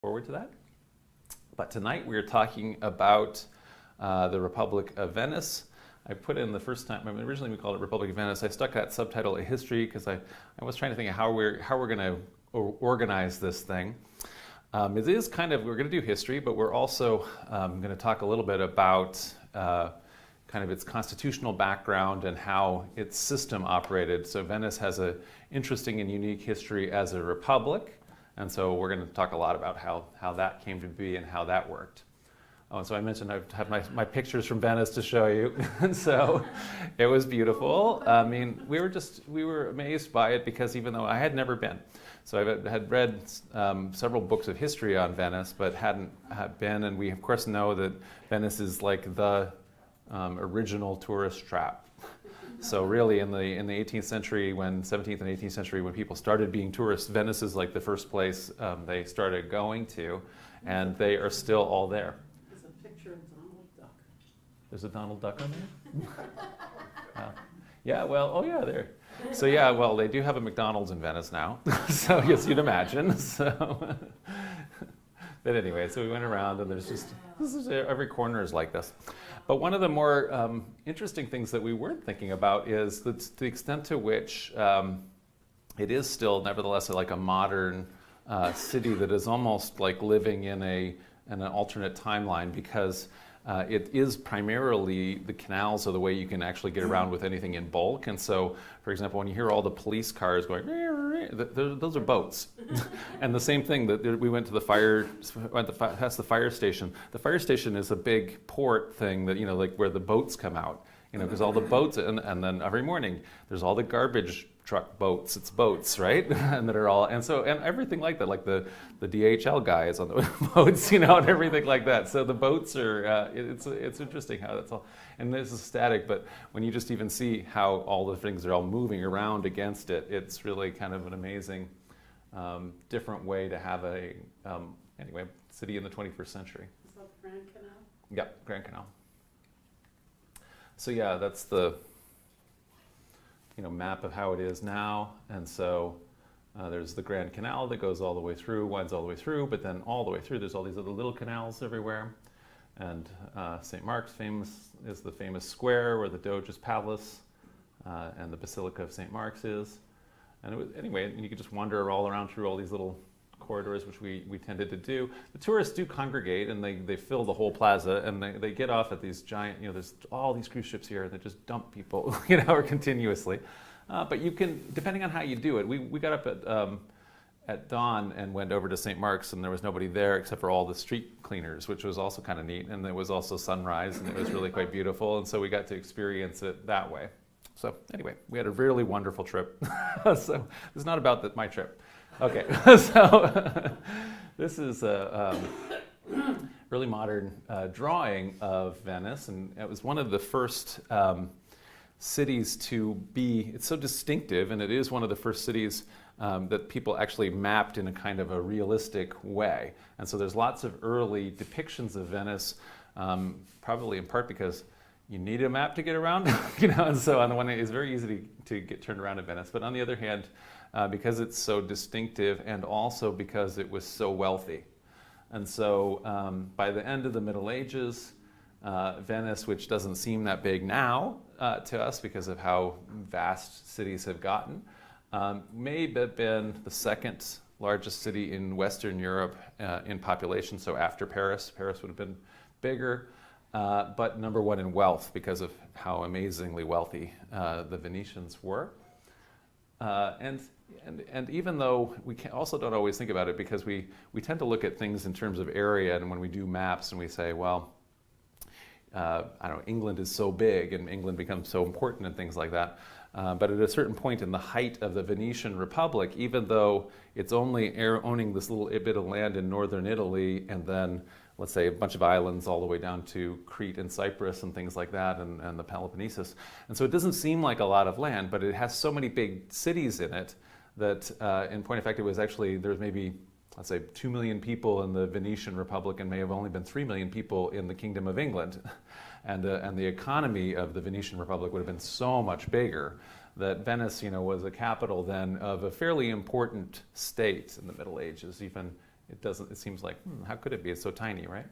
Forward to that. But tonight we're talking about the Republic of Venice. I put in the first time, originally we called it Republic of Venice. I stuck that subtitle of history because I was trying to think of how we're going to organize this thing. It is kind of, we're going to do history, but we're also going to talk a little bit about kind of its constitutional background and how its system operated. So Venice has an interesting and unique history as a republic. And so we're going to talk a lot about how that came to be and how that worked. Oh, and so I mentioned I have my pictures from Venice to show you. And so it was beautiful. I mean, we were amazed by it because even though I had never been. So I had read several books of history on Venice, but hadn't been. And we, of course, know that Venice is like the original tourist trap. So really in the 18th century, 17th and 18th century, when people started being tourists, Venice is like the first place they started going to, and they are still all there. There's a picture of Donald Duck. There's a Donald Duck on there? Yeah, well, oh yeah, there. So yeah, well, they do have a McDonald's in Venice now, so yes, you'd imagine. So, but anyway, so we went around, and every corner is like this. But one of the more interesting things that we weren't thinking about is the extent to which it is still, nevertheless, like a modern city that is almost like living in an alternate timeline, because it is primarily the canals are the way you can actually get around with anything in bulk. And so, for example, when you hear all the police cars going, those are boats. And the same thing that we went past the fire station. The fire station is a big port thing that, like where the boats come out, because all the boats, and then every morning there's all the garbage truck boats, it's boats, right? And that are all, and everything like that, like the DHL guys on the boats, and everything like that. So the boats are, it's interesting how that's all, and this is static, but when you just even see how all the things are all moving around against it, it's really kind of an amazing, different way to have a, city in the 21st century. Is that the Grand Canal? Yeah, Grand Canal. So yeah, that's the map of how it is now. And so there's the Grand Canal that goes all the way through, winds all the way through, but then all the way through there's all these other little canals everywhere. And St. Mark's is the famous square where the Doge's palace and the Basilica of St. Mark's is. And you could just wander all around through all these little corridors, which we tended to do. The tourists do congregate, and they fill the whole plaza, and they get off at these giant, there's all these cruise ships here, and they just dump people, continuously. But you can, depending on how you do it, we got up at dawn and went over to St. Mark's, and there was nobody there except for all the street cleaners, which was also kind of neat, and it was also sunrise, and it was really quite beautiful, and so we got to experience it that way. So anyway, we had a really wonderful trip. So it's not about my trip. Okay, so this is a really modern drawing of Venice, and it was one of the first cities to be, it's so distinctive, and it is one of the first cities that people actually mapped in a kind of a realistic way. And so there's lots of early depictions of Venice, probably in part because you need a map to get around, and so on the one hand, it's very easy to get turned around in Venice, but on the other hand, because it's so distinctive and also because it was so wealthy. And so by the end of the Middle Ages, Venice, which doesn't seem that big now to us because of how vast cities have gotten, may have been the second largest city in Western Europe in population, so after Paris. Paris would have been bigger, but number one in wealth because of how amazingly wealthy the Venetians were. And even though we also don't always think about it, because we tend to look at things in terms of area, and when we do maps and we say, well, I don't know, England is so big and England becomes so important and things like that. But at a certain point in the height of the Venetian Republic, even though it's only owning this little bit of land in northern Italy, and then let's say a bunch of islands all the way down to Crete and Cyprus and things like that, and the Peloponnesus. And so it doesn't seem like a lot of land, but it has so many big cities in it that, in point of fact, it was actually, there's maybe, let's say, 2 million people in the Venetian Republic and may have only been 3 million people in the Kingdom of England. And the economy of the Venetian Republic would have been so much bigger that Venice, was a capital then of a fairly important state in the Middle Ages, even it seems like, how could it be? It's so tiny, right?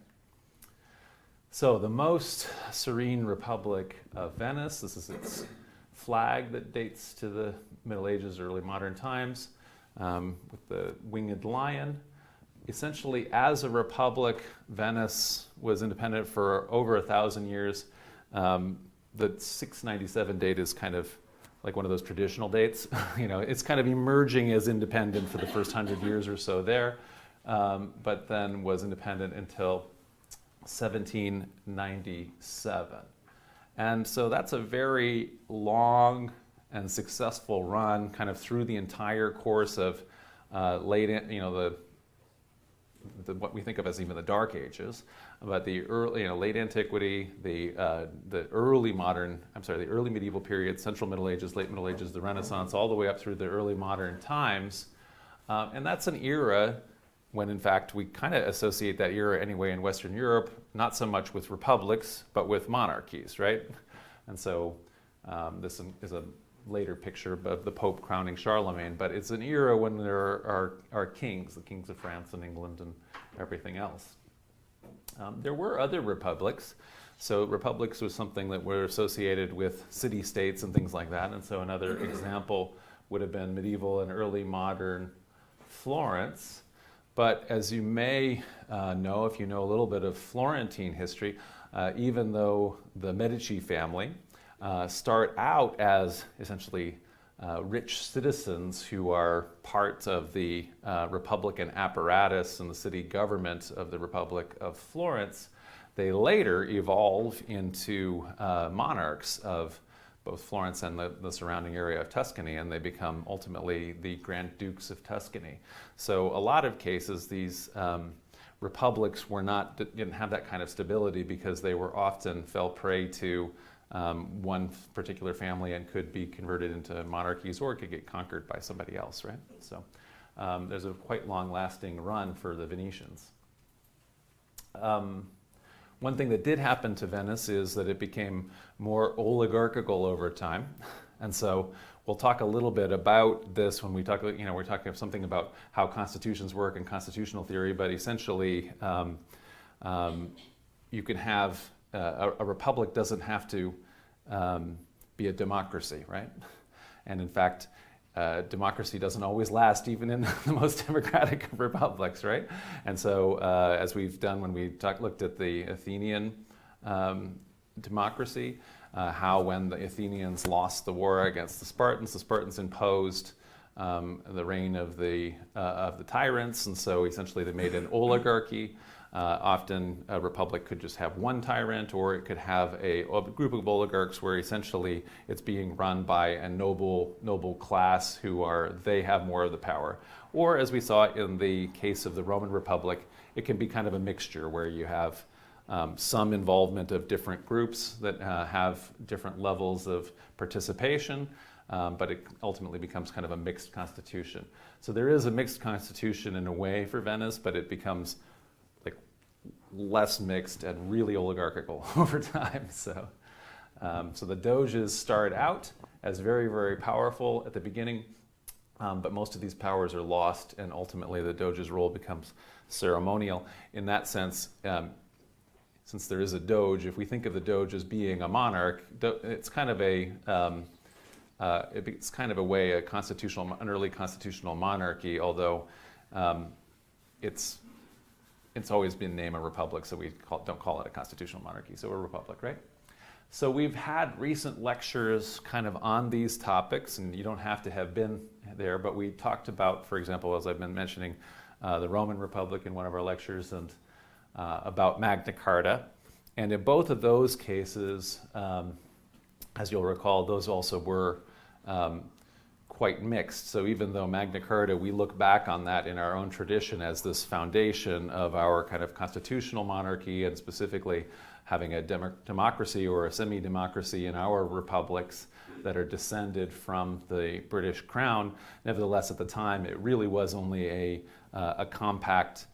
So the most serene republic of Venice, this is its flag that dates to the Middle Ages, early modern times, with the winged lion. Essentially, as a republic, Venice was independent for over 1,000 years. The 697 date is kind of like one of those traditional dates. It's kind of emerging as independent for the first 100 years or so there, but then was independent until 1797. And so that's a very long and successful run kind of through the entire course of what we think of as even the Dark Ages, but the early, late antiquity, the early medieval period, Central Middle Ages, late Middle Ages, the Renaissance, all the way up through the early modern times. And that's an era when, in fact, we kind of associate that era anyway in Western Europe, not so much with republics, but with monarchies, right? And so this is a later picture of the Pope crowning Charlemagne, but it's an era when there are kings, the kings of France and England and everything else. There were other republics. So republics was something that were associated with city-states and things like that. And so another example would have been medieval and early modern Florence. But as you may know, if you know a little bit of Florentine history, even though the Medici family start out as essentially rich citizens who are part of the Republican apparatus and the city government of the Republic of Florence, they later evolve into monarchs of both Florence and the surrounding area of Tuscany, and they become ultimately the Grand Dukes of Tuscany. So a lot of cases, these republics didn't have that kind of stability because they were often fell prey to one particular family and could be converted into monarchies or could get conquered by somebody else, right? So there's a quite long-lasting run for the Venetians. One thing that did happen to Venice is that it became more oligarchical over time. And so we'll talk a little bit about this when we talk, we're talking something about how constitutions work and constitutional theory, but essentially you can have a republic doesn't have to be a democracy, right? And in fact, democracy doesn't always last, even in the most democratic of republics, right? And so, as we've done when we looked at the Athenian democracy, how when the Athenians lost the war against the Spartans imposed the reign of the tyrants, and so essentially they made an oligarchy. Often a republic could just have one tyrant, or it could have a group of oligarchs where essentially it's being run by a noble class they have more of the power. Or as we saw in the case of the Roman Republic, it can be kind of a mixture where you have some involvement of different groups that have different levels of participation, but it ultimately becomes kind of a mixed constitution. So there is a mixed constitution in a way for Venice, but it becomes less mixed and really oligarchical over time. So the doges start out as very, very powerful at the beginning, but most of these powers are lost, and ultimately the doge's role becomes ceremonial. In that sense, since there is a doge, if we think of the doge as being a monarch, it's kind of an early constitutional monarchy, although it's always been named a republic, so we don't call it a constitutional monarchy, so we're a republic, right? So we've had recent lectures kind of on these topics, and you don't have to have been there, but we talked about, for example, as I've been mentioning, the Roman Republic in one of our lectures, and about Magna Carta. And in both of those cases, as you'll recall, those also were quite mixed. So even though Magna Carta, we look back on that in our own tradition as this foundation of our kind of constitutional monarchy, and specifically having a democracy or a semi-democracy in our republics that are descended from the British Crown. Nevertheless, at the time, it really was only a compact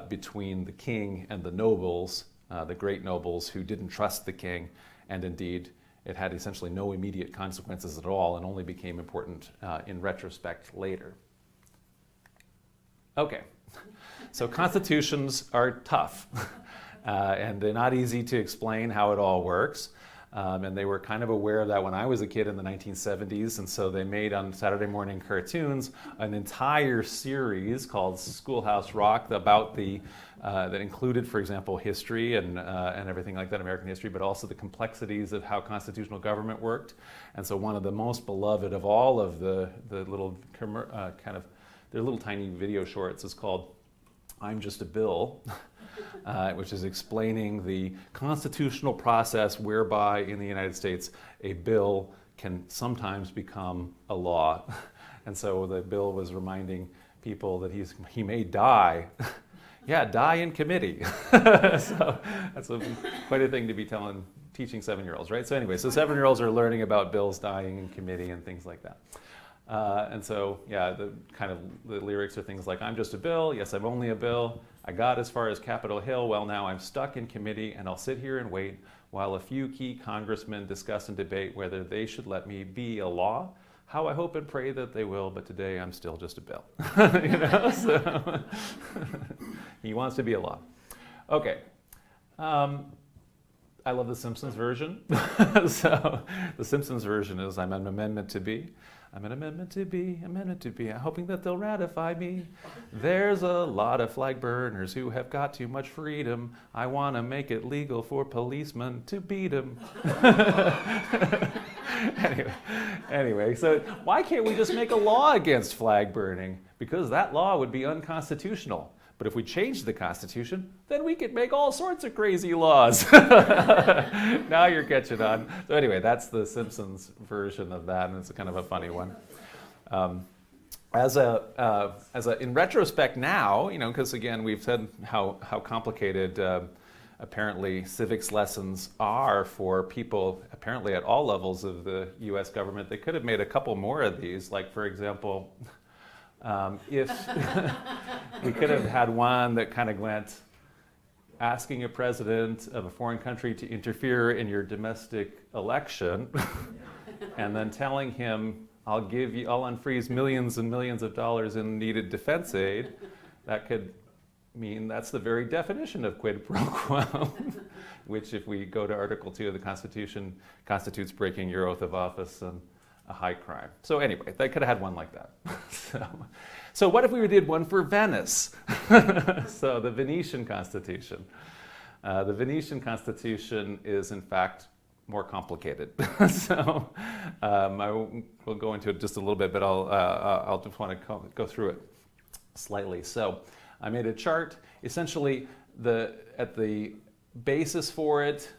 between the king and the nobles, the great nobles who didn't trust the king, and indeed it had essentially no immediate consequences at all and only became important in retrospect later. Okay, So constitutions are tough, and they're not easy to explain how it all works. And they were kind of aware of that when I was a kid in the 1970s, and so they made on Saturday morning cartoons an entire series called Schoolhouse Rock about that included, for example, history and everything like that, American history, but also the complexities of how constitutional government worked. And so one of the most beloved of all of the little their little tiny video shorts is called "I'm Just a Bill." Which is explaining the constitutional process whereby in the United States a bill can sometimes become a law. And so the bill was reminding people that he may die. Yeah, die in committee. So that's quite a thing to be teaching 7-year-olds, right? So anyway, so 7-year-olds are learning about bills dying in committee and things like that. And so, yeah, the lyrics are things like, "I'm just a bill, yes, I'm only a bill. I got as far as Capitol Hill, well, now I'm stuck in committee, and I'll sit here and wait while a few key congressmen discuss and debate whether they should let me be a law. How I hope and pray that they will, but today I'm still just a bill." So he wants to be a law. Okay. I love the Simpsons version. So the Simpsons version is, "I'm an amendment to be. I'm an amendment to be, amendment to be. I'm hoping that they'll ratify me. There's a lot of flag burners who have got too much freedom. I want to make it legal for policemen to beat them." Anyway, so why can't we just make a law against flag burning? Because that law would be unconstitutional. But if we change the Constitution, then we could make all sorts of crazy laws. Now you're catching on. So anyway, that's the Simpsons version of that, and it's kind of a funny one. In retrospect now, because again, we've said how complicated apparently civics lessons are for people apparently at all levels of the U.S. government. They could have made a couple more of these, like for example, if we could have had one that kind of went, asking a president of a foreign country to interfere in your domestic election, and then telling him, I'll unfreeze millions and millions of dollars in needed defense aid. That could mean that's the very definition of quid pro quo, which if we go to Article 2 of the Constitution, constitutes breaking your oath of office and a high crime. So anyway, they could have had one like that. So what if we did one for Venice? So the Venetian Constitution. The Venetian Constitution is in fact more complicated. So I will go into it just a little bit, but I'll just want to go through it slightly. So I made a chart. Essentially, at the basis for it,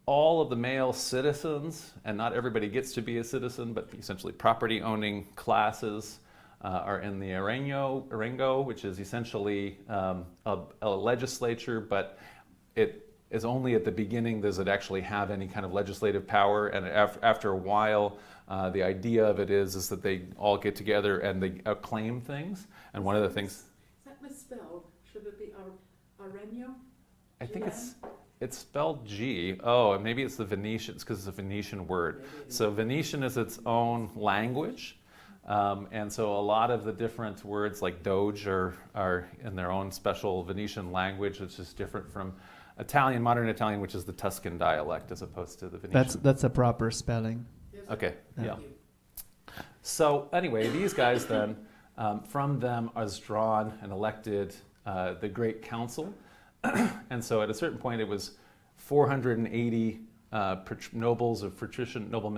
all of the male citizens, and not everybody gets to be a citizen, but essentially property-owning classes are in the Arengo, which is essentially a legislature, but it is only at the beginning does it actually have any kind of legislative power, and after a while, the idea of it is that they all get together and they acclaim things, and one of the things... Is that misspelled? Should it be Arenio? I think it's spelled G. Oh, and maybe it's the Venetian. It's because it's a Venetian word. So Venetian is its own language. And so a lot of the different words like Doge are in their own special Venetian language, which is different from Italian, modern Italian, which is the Tuscan dialect as opposed to the Venetian. That's a proper spelling. Okay, yeah. So anyway, these guys then, from them is drawn and elected the Great Council. And so at a certain point, it was 480 noblemen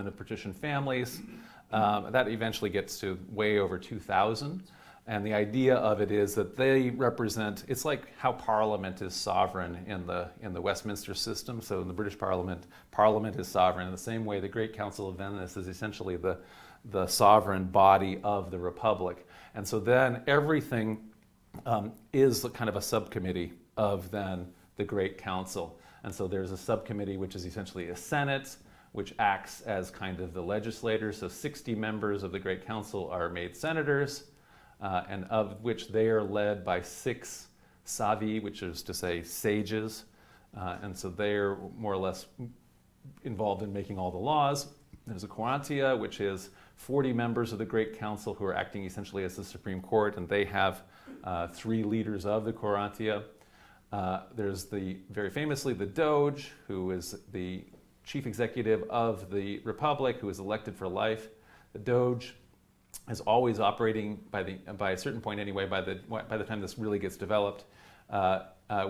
of patrician families. That eventually gets to way over 2,000. And the idea of it is that they represent, it's like how Parliament is sovereign in the Westminster system. So in the British Parliament, Parliament is sovereign. In the same way, the Great Council of Venice is essentially the sovereign body of the Republic. And so then everything is kind of a subcommittee of then the Great Council. And so there's a subcommittee which is essentially a Senate, which acts as kind of the legislators. So 60 members of the Great Council are made senators, and of which they are led by 6 savi, which is to say sages. And so they're more or less involved in making all the laws. There's a quorantia, which is 40 members of the Great Council who are acting essentially as the Supreme Court, and they have three leaders of the Quarantia. There's very famously the Doge, who is the chief executive of the Republic, who is elected for life. The Doge is always operating by a certain point anyway, by the time this really gets developed,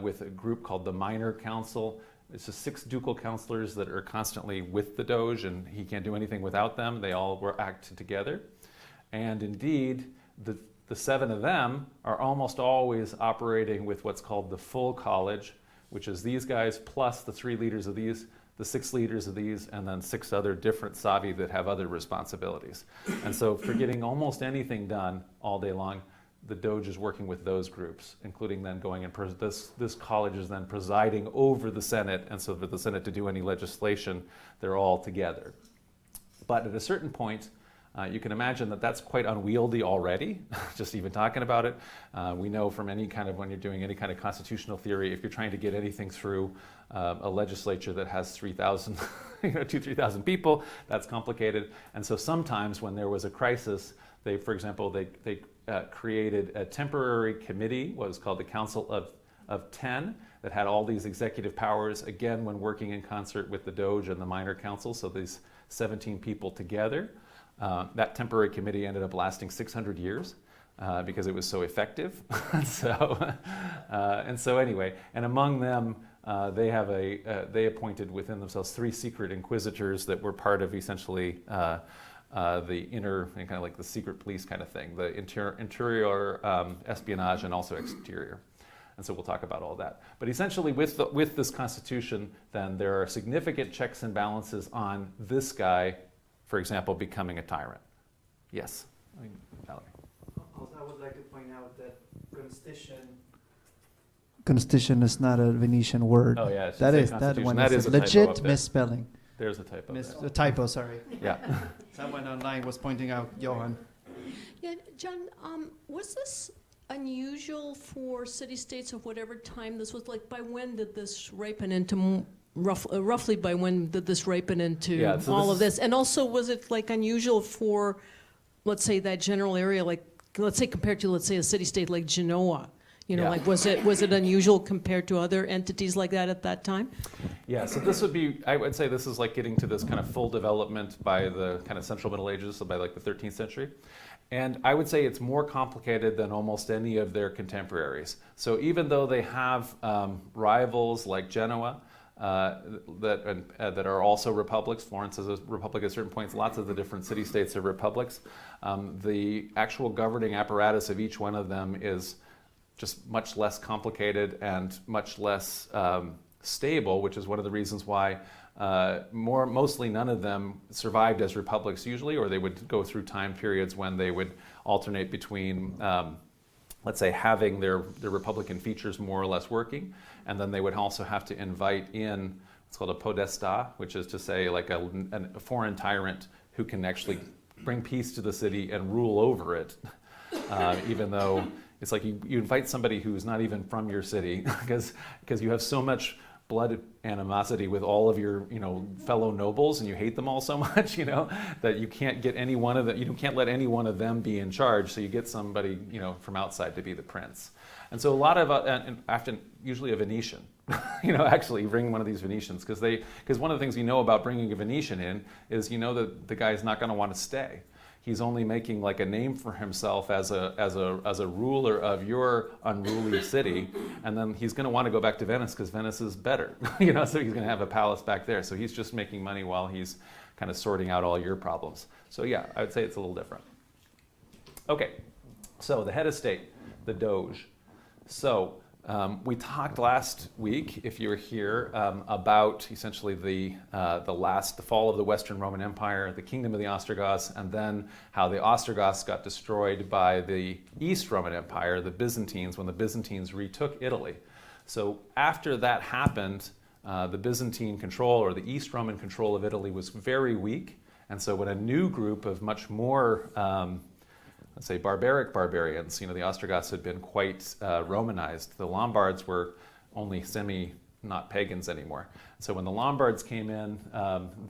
with a group called the Minor Council. It's just 6 ducal counselors that are constantly with the Doge, and he can't do anything without them. They all act together. And indeed, the 7 of them are almost always operating with what's called the full college, which is these guys plus the 3 leaders of these, the 6 leaders of these, and then 6 other different Savi that have other responsibilities. And so for getting almost anything done all day long, the Doge is working with those groups, including then going and this college is then presiding over the Senate, and so for the Senate to do any legislation, they're all together. But at a certain point, you can imagine that that's quite unwieldy already, just even talking about it. We know from when you're doing any kind of constitutional theory, if you're trying to get anything through a legislature that has 3,000, 2,000-3,000 people, that's complicated. And so sometimes when there was a crisis, they created a temporary committee, what was called the Council of 10, that had all these executive powers, again, when working in concert with the Doge and the Minor Council, so these 17 people together. That temporary committee ended up lasting 600 years because it was so effective. And so anyway, and among them, they appointed within themselves 3 secret inquisitors that were part of essentially the inner and kind of like the secret police kind of thing, the interior espionage and also exterior. And so we'll talk about all that. But essentially with this constitution, then there are significant checks and balances on this guy, for example, becoming a tyrant. Yes, Valerie. Also, I would like to point out that constitution is not a Venetian word. Oh yeah, that one is a legit misspelling. There's a typo. A typo, sorry. Yeah. Someone online was pointing out Johan. Yeah, John, was this unusual for city-states of whatever time this was? Like, by when did this ripen into, roughly by when did this ripen into all of this? And also, was it like unusual for, let's say, that general area, like, let's say compared to, let's say, a city-state like Genoa? Like, was it unusual compared to other entities like that at that time? Yeah, so this would be, I would say this is like getting to this kind of full development by the kind of Central Middle Ages, so by like the 13th century. And I would say it's more complicated than almost any of their contemporaries. So even though they have rivals like Genoa, that are also republics. Florence is a republic at certain points. Lots of the different city-states are republics. The actual governing apparatus of each one of them is just much less complicated and much less stable, which is one of the reasons why mostly none of them survived as republics usually, or they would go through time periods when they would alternate between, let's say, having their republican features more or less working, and then they would also have to invite in what's called a podesta, which is to say like a foreign tyrant who can actually bring peace to the city and rule over it, even though it's like you invite somebody who's not even from your city because you have so much blood animosity with all of your fellow nobles, and you hate them all so much that you can't get any one of them. You can't let any one of them be in charge. So you get somebody from outside to be the prince. And so a lot of and often usually a Venetian, actually bring one of these Venetians because one of the things about bringing a Venetian in is that the guy's not going to want to stay. He's only making like a name for himself as a ruler of your unruly city, and then he's going to want to go back to Venice because Venice is better, so he's going to have a palace back there. So he's just making money while he's kind of sorting out all your problems. So yeah, I would say it's a little different. Okay, so the head of state, the Doge. So we talked last week, if you were here, about essentially the fall of the Western Roman Empire, the kingdom of the Ostrogoths, and then how the Ostrogoths got destroyed by the East Roman Empire, the Byzantines, when the Byzantines retook Italy. So after that happened, the Byzantine control or the East Roman control of Italy was very weak, and so when a new group of much more let's say barbarians. The Ostrogoths had been quite Romanized. The Lombards were only not pagans anymore. So when the Lombards came in,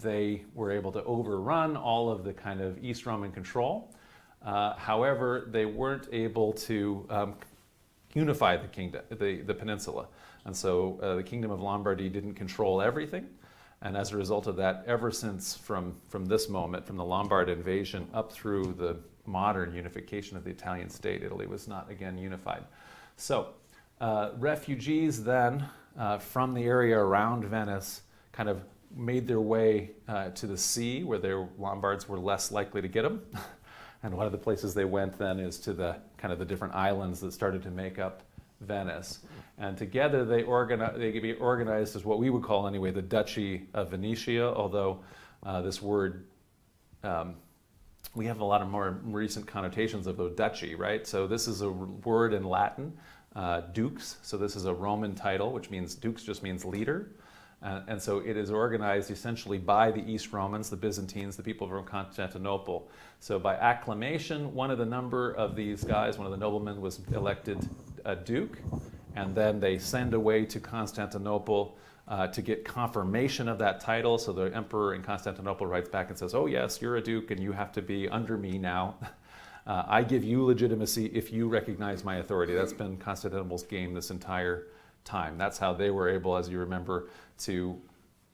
they were able to overrun all of the kind of East Roman control. However, they weren't able to unify the kingdom, the peninsula. And so the Kingdom of Lombardy didn't control everything. And as a result of that, ever since from this moment, from the Lombard invasion up through the modern unification of the Italian state, Italy was not again unified. So refugees then from the area around Venice kind of made their way to the sea, where the Lombards were less likely to get them. And one of the places they went then is to the kind of the different islands that started to make up Venice. And together they could be organized as what we would call anyway the Duchy of Venetia, although this word, we have a lot of more recent connotations of the duchy, right? So this is a word in Latin, dux. So this is a Roman title, which means dux just means leader. And so it is organized essentially by the East Romans, the Byzantines, the people from Constantinople. So by acclamation, one of the number of these guys, one of the noblemen, was elected a duke, and then they send away to Constantinople to get confirmation of that title. So the emperor in Constantinople writes back and says, oh yes, you're a duke and you have to be under me now. I give you legitimacy if you recognize my authority. That's been Constantinople's game this entire time. That's how they were able, as you remember, to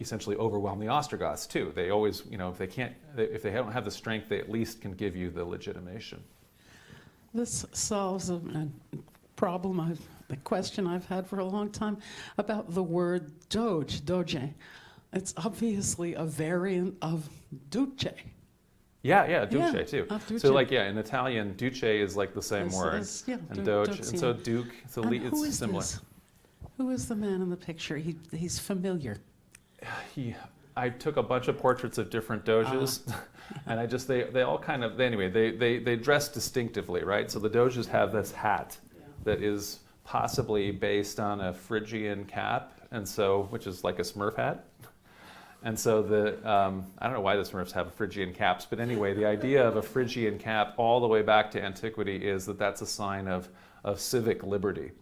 essentially overwhelm the Ostrogoths too. They always, if they don't have the strength, they at least can give you the legitimation. This solves a problem, a question I've had for a long time about the word doge. It's obviously a variant of duce. Yeah, duce too. Duce. So in Italian, duce is like the same word. And doge, and so duke, it's similar. Who is the man in the picture? He's familiar. I took a bunch of portraits of different doges, and they all kind of, they dress distinctively, right? So the doges have this hat that is possibly based on a Phrygian cap, and so, which is like a Smurf hat. And so I don't know why the Smurfs have Phrygian caps, but anyway, the idea of a Phrygian cap all the way back to antiquity is that that's a sign of civic liberty.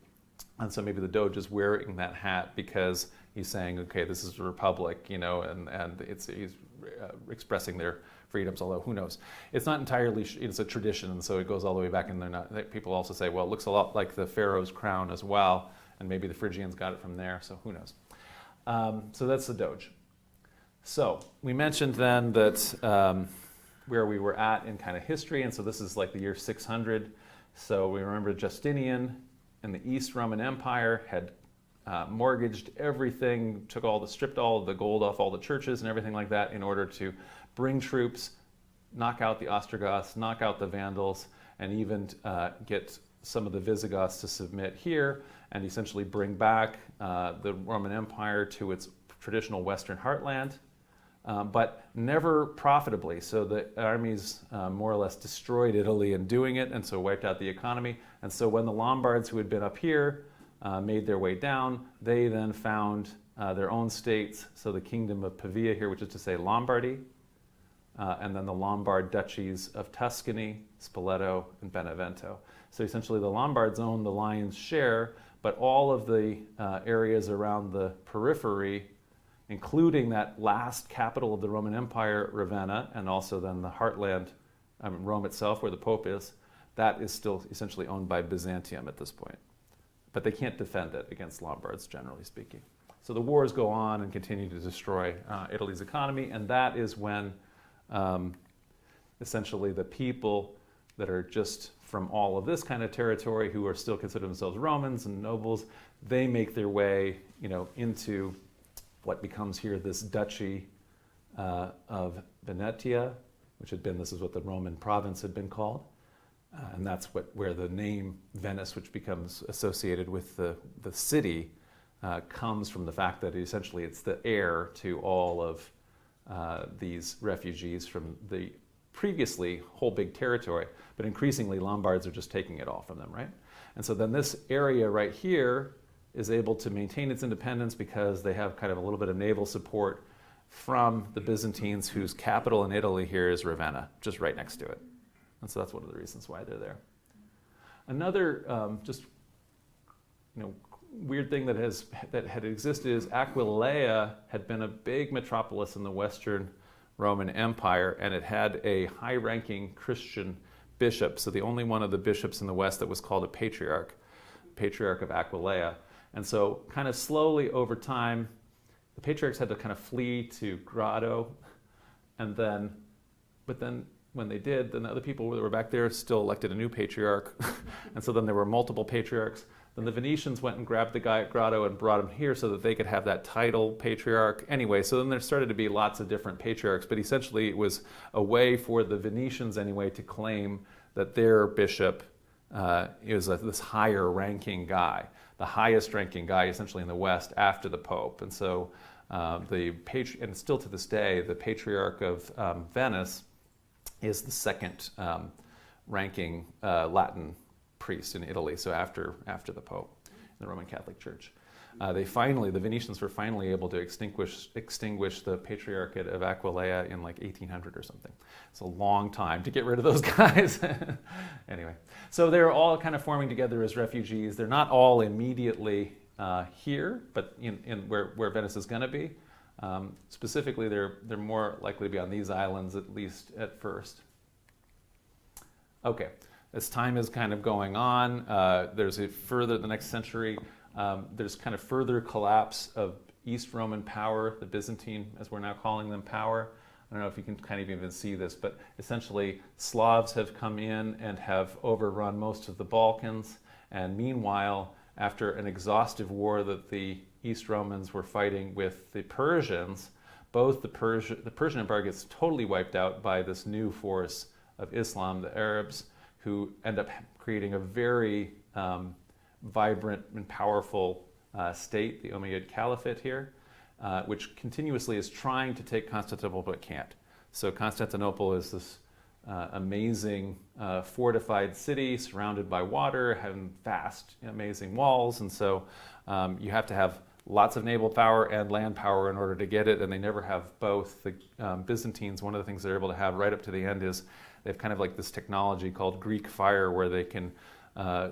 And so maybe the Doge is wearing that hat because he's saying, okay, this is a republic, and he's expressing their freedoms, although who knows. It's not entirely, it's a tradition, and so it goes all the way back, and people also say, well, it looks a lot like the pharaoh's crown as well, and maybe the Phrygians got it from there, so who knows. So that's the Doge. So we mentioned then that where we were at in kind of history, and so this is like the year 600. So we remember Justinian in the East Roman Empire had mortgaged everything, stripped all of the gold off all the churches and everything like that in order to bring troops, knock out the Ostrogoths, knock out the Vandals, and even get some of the Visigoths to submit here and essentially bring back the Roman Empire to its traditional western heartland, but never profitably. So the armies more or less destroyed Italy in doing it, and so wiped out the economy. And so when the Lombards, who had been up here, made their way down, they then found their own states, so the Kingdom of Pavia here, which is to say Lombardy, and then the Lombard duchies of Tuscany, Spoleto, and Benevento. So essentially the Lombards owned the lion's share, but all of the areas around the periphery, including that last capital of the Roman Empire, Ravenna, and also then the heartland, Rome itself, where the Pope is, that is still essentially owned by Byzantium at this point. But they can't defend it against Lombards, generally speaking. So the wars go on and continue to destroy Italy's economy, and that is when essentially the people that are just from all of this kind of territory, who are still consider themselves Romans and nobles, they make their way, into what becomes here this Duchy of Venetia, which this is what the Roman province had been called. And that's where the name Venice, which becomes associated with the city, comes from the fact that essentially it's the heir to all of these refugees from the previously whole big territory, but increasingly Lombards are just taking it all from them, right? And so then this area right here is able to maintain its independence because they have kind of a little bit of naval support from the Byzantines, whose capital in Italy here is Ravenna, just right next to it. And so that's one of the reasons why they're there. Another weird thing that had existed is Aquileia had been a big metropolis in the Western Roman Empire, and it had a high-ranking Christian bishop. So the only one of the bishops in the West that was called a patriarch Patriarch of Aquileia. And so kind of slowly over time, the patriarchs had to kind of flee to Grotto, but then when they did, then the other people that were back there still elected a new patriarch. And so then there were multiple patriarchs. Then the Venetians went and grabbed the guy at Grotto and brought him here so that they could have that title, patriarch. Anyway, so then there started to be lots of different patriarchs, but essentially it was a way for the Venetians anyway to claim that their bishop is this higher ranking guy, the highest ranking guy essentially in the West after the Pope. And so and still to this day, the Patriarch of Venice is the second ranking Latin priest in Italy, so after the Pope in the Roman Catholic Church. The Venetians were finally able to extinguish the Patriarchate of Aquileia in like 1800 or something. It's a long time to get rid of those guys. Anyway, so they're all kind of forming together as refugees. They're not all immediately here, but in where Venice is going to be. Specifically, they're more likely to be on these islands, at least at first. Okay, as time is kind of going on, the next century, there's kind of further collapse of East Roman power, the Byzantine, as we're now calling them, power. I don't know if you can kind of even see this, but essentially Slavs have come in and have overrun most of the Balkans. And meanwhile, after an exhaustive war that the East Romans were fighting with the Persians, the Persian Empire gets totally wiped out by this new force of Islam, the Arabs, who end up creating a very vibrant and powerful state, the Umayyad Caliphate here, which continuously is trying to take Constantinople but can't. So Constantinople is this amazing fortified city surrounded by water, having vast, amazing walls, and so you have to have lots of naval power and land power in order to get it, and they never have both. The Byzantines, one of the things they're able to have right up to the end is they have kind of like this technology called Greek fire, where they can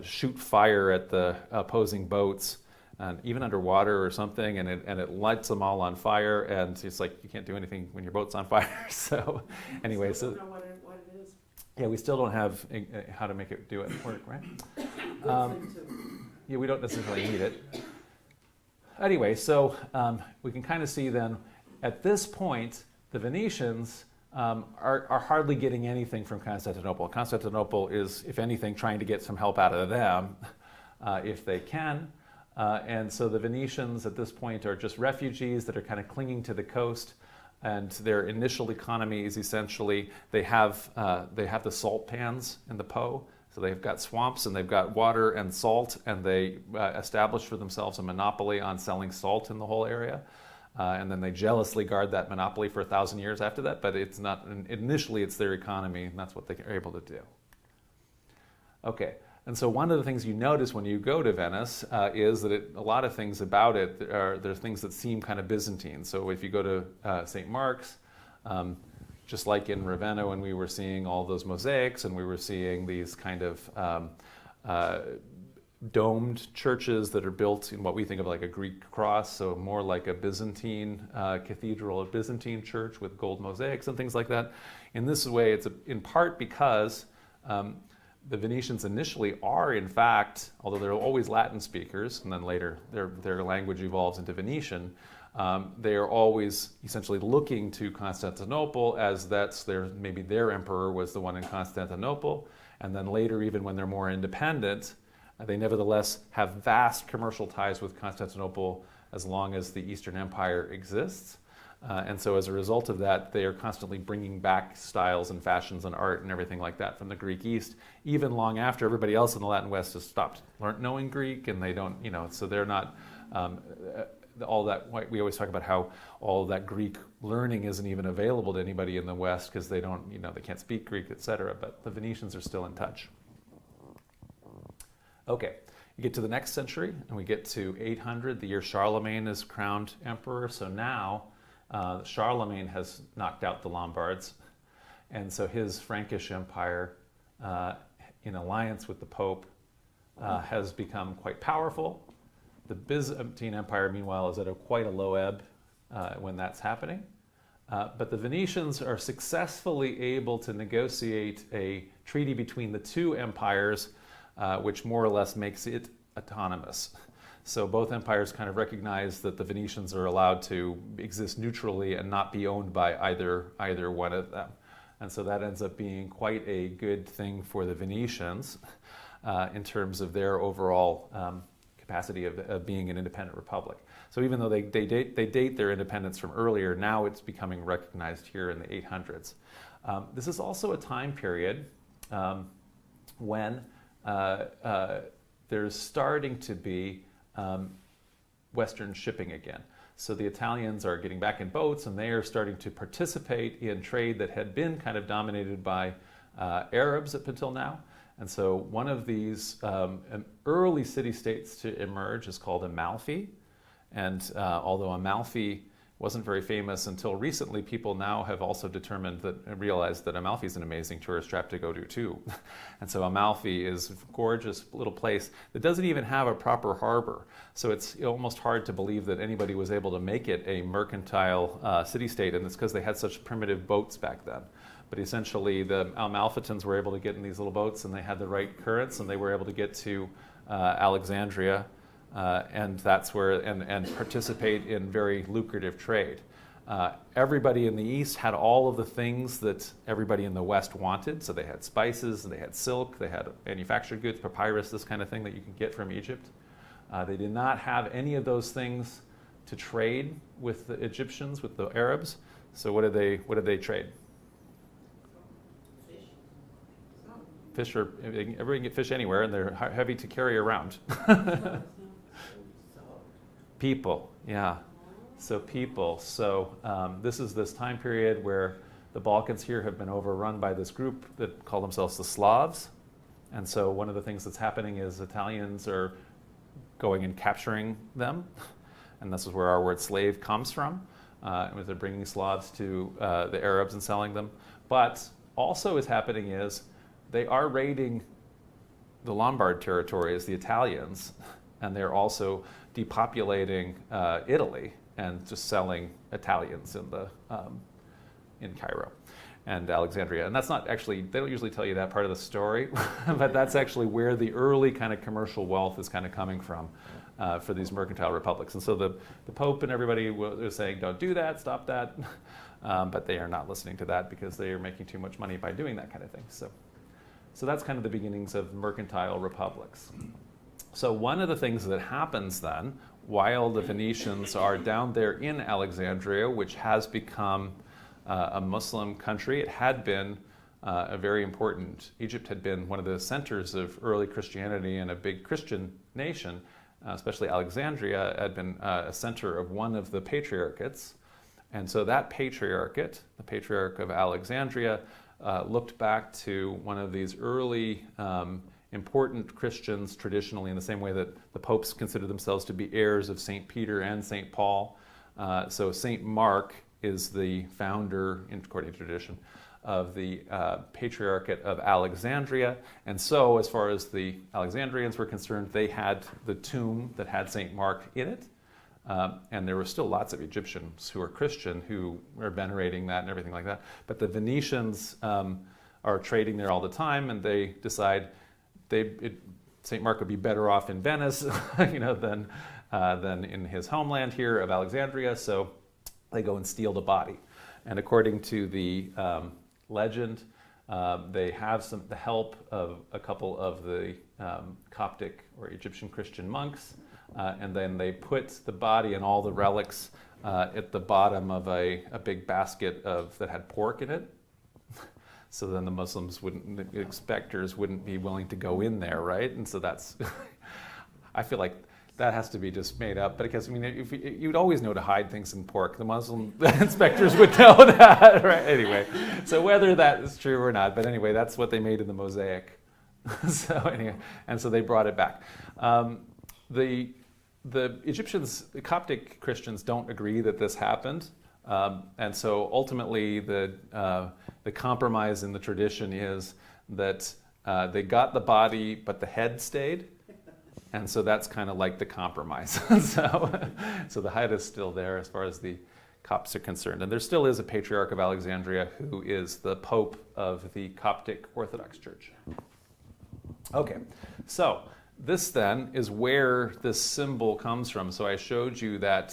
shoot fire at the opposing boats, and even underwater or something, and it lights them all on fire, and it's like you can't do anything when your boat's on fire. So anyway, Still don't know what it is. yeah, we still don't have how to make it do it work, right? Yeah, we don't necessarily need it. Anyway, so we can kind of see then, at this point, the Venetians are hardly getting anything from Constantinople. Constantinople is, if anything, trying to get some help out of them, if they can. And so the Venetians at this point are just refugees that are kind of clinging to the coast. And their initial economy is essentially they have the salt pans in the Po. So they've got swamps and they've got water and salt, and they establish for themselves a monopoly on selling salt in the whole area. And then they jealously guard that monopoly for 1,000 years after that, but it's not, initially it's their economy, and that's what they are able to do. Okay, and so one of the things you notice when you go to Venice is that a lot of things about it, there's things that seem kind of Byzantine. So if you go to St. Mark's, just like in Ravenna when we were seeing all those mosaics and we were seeing these kind of domed churches that are built in what we think of like a Greek cross, so more like a Byzantine cathedral, a Byzantine church with gold mosaics and things like that. In this way, it's in part because the Venetians initially are, in fact, although they're always Latin speakers, and then later their language evolves into Venetian, they are always essentially looking to Constantinople as maybe their emperor was the one in Constantinople, and then later, even when they're more independent, they nevertheless have vast commercial ties with Constantinople as long as the Eastern Empire exists. And so as a result of that, they are constantly bringing back styles and fashions and art and everything like that from the Greek East, even long after everybody else in the Latin West has stopped knowing Greek, and they don't, so they're not, all that, we always talk about how all that Greek learning isn't even available to anybody in the West because they don't, they can't speak Greek, etc. But the Venetians are still in touch. Okay, you get to the next century, and we get to 800, the year Charlemagne is crowned emperor. So now Charlemagne has knocked out the Lombards, and so his Frankish Empire, in alliance with the Pope, has become quite powerful. The Byzantine Empire, meanwhile, is at quite a low ebb when that's happening. But the Venetians are successfully able to negotiate a treaty between the two empires, which more or less makes it autonomous. So both empires kind of recognize that the Venetians are allowed to exist neutrally and not be owned by either one of them. And so that ends up being quite a good thing for the Venetians in terms of their overall capacity of being an independent republic. So even though they date their independence from earlier, now it's becoming recognized here in the 800s. This is also a time period when there's starting to be Western shipping again. So the Italians are getting back in boats, and they are starting to participate in trade that had been kind of dominated by Arabs up until now. And so one of these early city-states to emerge is called Amalfi. And although Amalfi wasn't very famous until recently, people now have also determined that and realized that Amalfi is an amazing tourist trap to go to too. And so Amalfi is a gorgeous little place that doesn't even have a proper harbor. So it's almost hard to believe that anybody was able to make it a mercantile city-state, and it's because they had such primitive boats back then. But essentially the Amalfitans were able to get in these little boats, and they had the right currents, and they were able to get to Alexandria, and that's where and participate in very lucrative trade. Everybody in the East had all of the things that everybody in the West wanted. So they had spices, and they had silk, they had manufactured goods, papyrus, this kind of thing that you can get from Egypt. They did not have any of those things to trade with the Egyptians, with the Arabs. So what did they trade? Fish are, everybody can get fish anywhere, and they're heavy to carry around. People, yeah. So people. So this is this time period where the Balkans here have been overrun by this group that call themselves the Slavs. And so one of the things that's happening is Italians are going and capturing them. And this is where our word slave comes from. They're bringing Slavs to the Arabs and selling them. But also what's happening is they are raiding the Lombard territories, the Italians, and they're also depopulating Italy and just selling Italians in Cairo and Alexandria. And that's not actually, they don't usually tell you that part of the story, but that's actually where the early kind of commercial wealth is kind of coming from for these mercantile republics. And so the Pope and everybody was saying, don't do that, stop that. But they are not listening to that because they are making too much money by doing that kind of thing. So that's kind of the beginnings of mercantile republics. So one of the things that happens then, while the Venetians are down there in Alexandria, which has become a Muslim country, it had been a very important, Egypt had been one of the centers of early Christianity and a big Christian nation, especially Alexandria had been a center of one of the patriarchates. And so that patriarchate, the Patriarch of Alexandria, looked back to one of these early important Christians traditionally in the same way that the popes consider themselves to be heirs of St. Peter and St. Paul. So St. Mark is the founder, according to tradition, of the Patriarchate of Alexandria. And so as far as the Alexandrians were concerned, they had the tomb that had St. Mark in it. And there were still lots of Egyptians who were Christian who were venerating that and everything like that. But the Venetians are trading there all the time, and they decide St. Mark would be better off in Venice, than in his homeland here of Alexandria. So they go and steal the body. And according to the legend, they have the help of a couple of the Coptic or Egyptian Christian monks. And then they put the body and all the relics at the bottom of a big basket that had pork in it. So then the Muslims the specters wouldn't be willing to go in there, right? And so that's, I feel like that has to be just made up. But because, you'd always know to hide things in pork. The Muslim inspectors would know that, right? Anyway, so whether that is true or not, but anyway, that's what they made in the mosaic. So anyway, and so they brought it back. The Egyptians, the Coptic Christians don't agree that this happened. And so ultimately the compromise in the tradition is that they got the body, but the head stayed. And so that's kind of like the compromise. So the head is still there as far as the Copts are concerned. And there still is a Patriarch of Alexandria who is the Pope of the Coptic Orthodox Church. Okay, so this then is where this symbol comes from. So I showed you that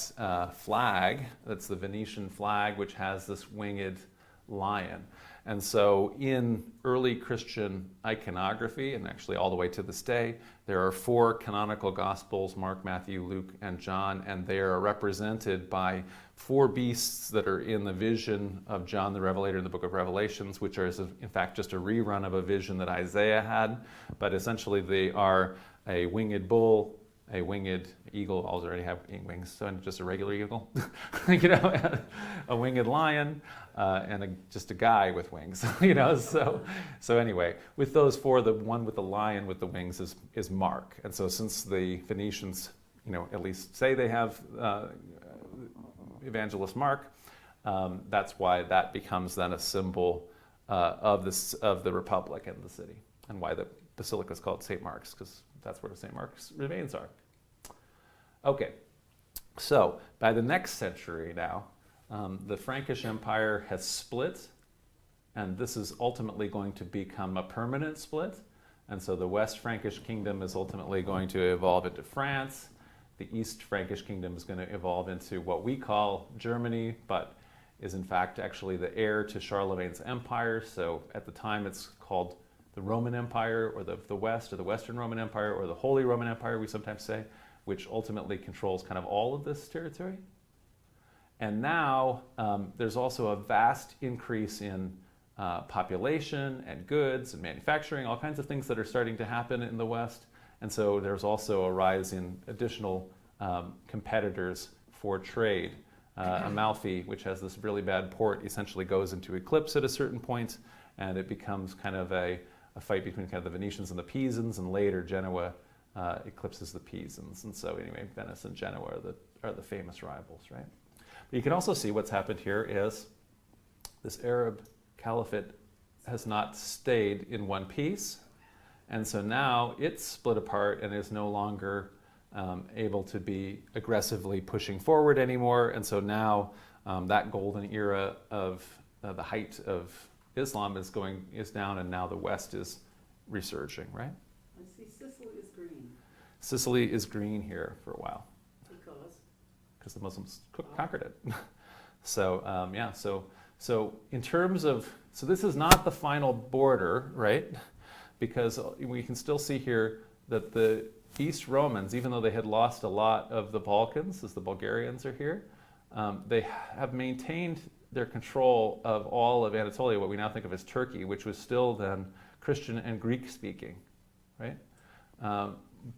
flag, that's the Venetian flag, which has this winged lion. And so in early Christian iconography, and actually all the way to this day, there are 4 canonical Gospels, Mark, Matthew, Luke, and John, and they are represented by 4 beasts that are in the vision of John the Revelator in the book of Revelations, which are in fact just a rerun of a vision that Isaiah had, but essentially they are a winged bull, a winged eagle, already have wings, so just a regular eagle, a winged lion, and just a guy with wings, So anyway, with those 4, the one with the lion with the wings is Mark. And so since the Phoenicians, at least say they have evangelist Mark, that's why that becomes then a symbol of the Republic and the city, and why the basilica is called St. Mark's, because that's where St. Mark's remains are. Okay, so by the next century now, the Frankish Empire has split, and this is ultimately going to become a permanent split. And so the West Frankish Kingdom is ultimately going to evolve into France. The East Frankish Kingdom is going to evolve into what we call Germany, but is in fact actually the heir to Charlemagne's empire. So at the time it's called the Roman Empire, or the West, or the Western Roman Empire, or the Holy Roman Empire, we sometimes say, which ultimately controls kind of all of this territory. And now there's also a vast increase in population and goods and manufacturing, all kinds of things that are starting to happen in the West. And so there's also a rise in additional competitors for trade. Amalfi, which has this really bad port, essentially goes into eclipse at a certain point, and it becomes kind of a fight between kind of the Venetians and the Pisans, and later Genoa eclipses the Pisans. And so anyway, Venice and Genoa are the famous rivals, right? But you can also see what's happened here is this Arab caliphate has not stayed in one piece, and so now it's split apart and is no longer able to be aggressively pushing forward anymore. And so now that golden era of the height of Islam is down, and now the West is resurging, right? I see Sicily is green. Sicily is green here for a while Because the Muslims conquered it. So in terms of, so this is not the final border, right? Because we can still see here that the East Romans, even though they had lost a lot of the Balkans, as the Bulgarians are here, they have maintained their control of all of Anatolia, what we now think of as Turkey, which was still then Christian and Greek speaking, right?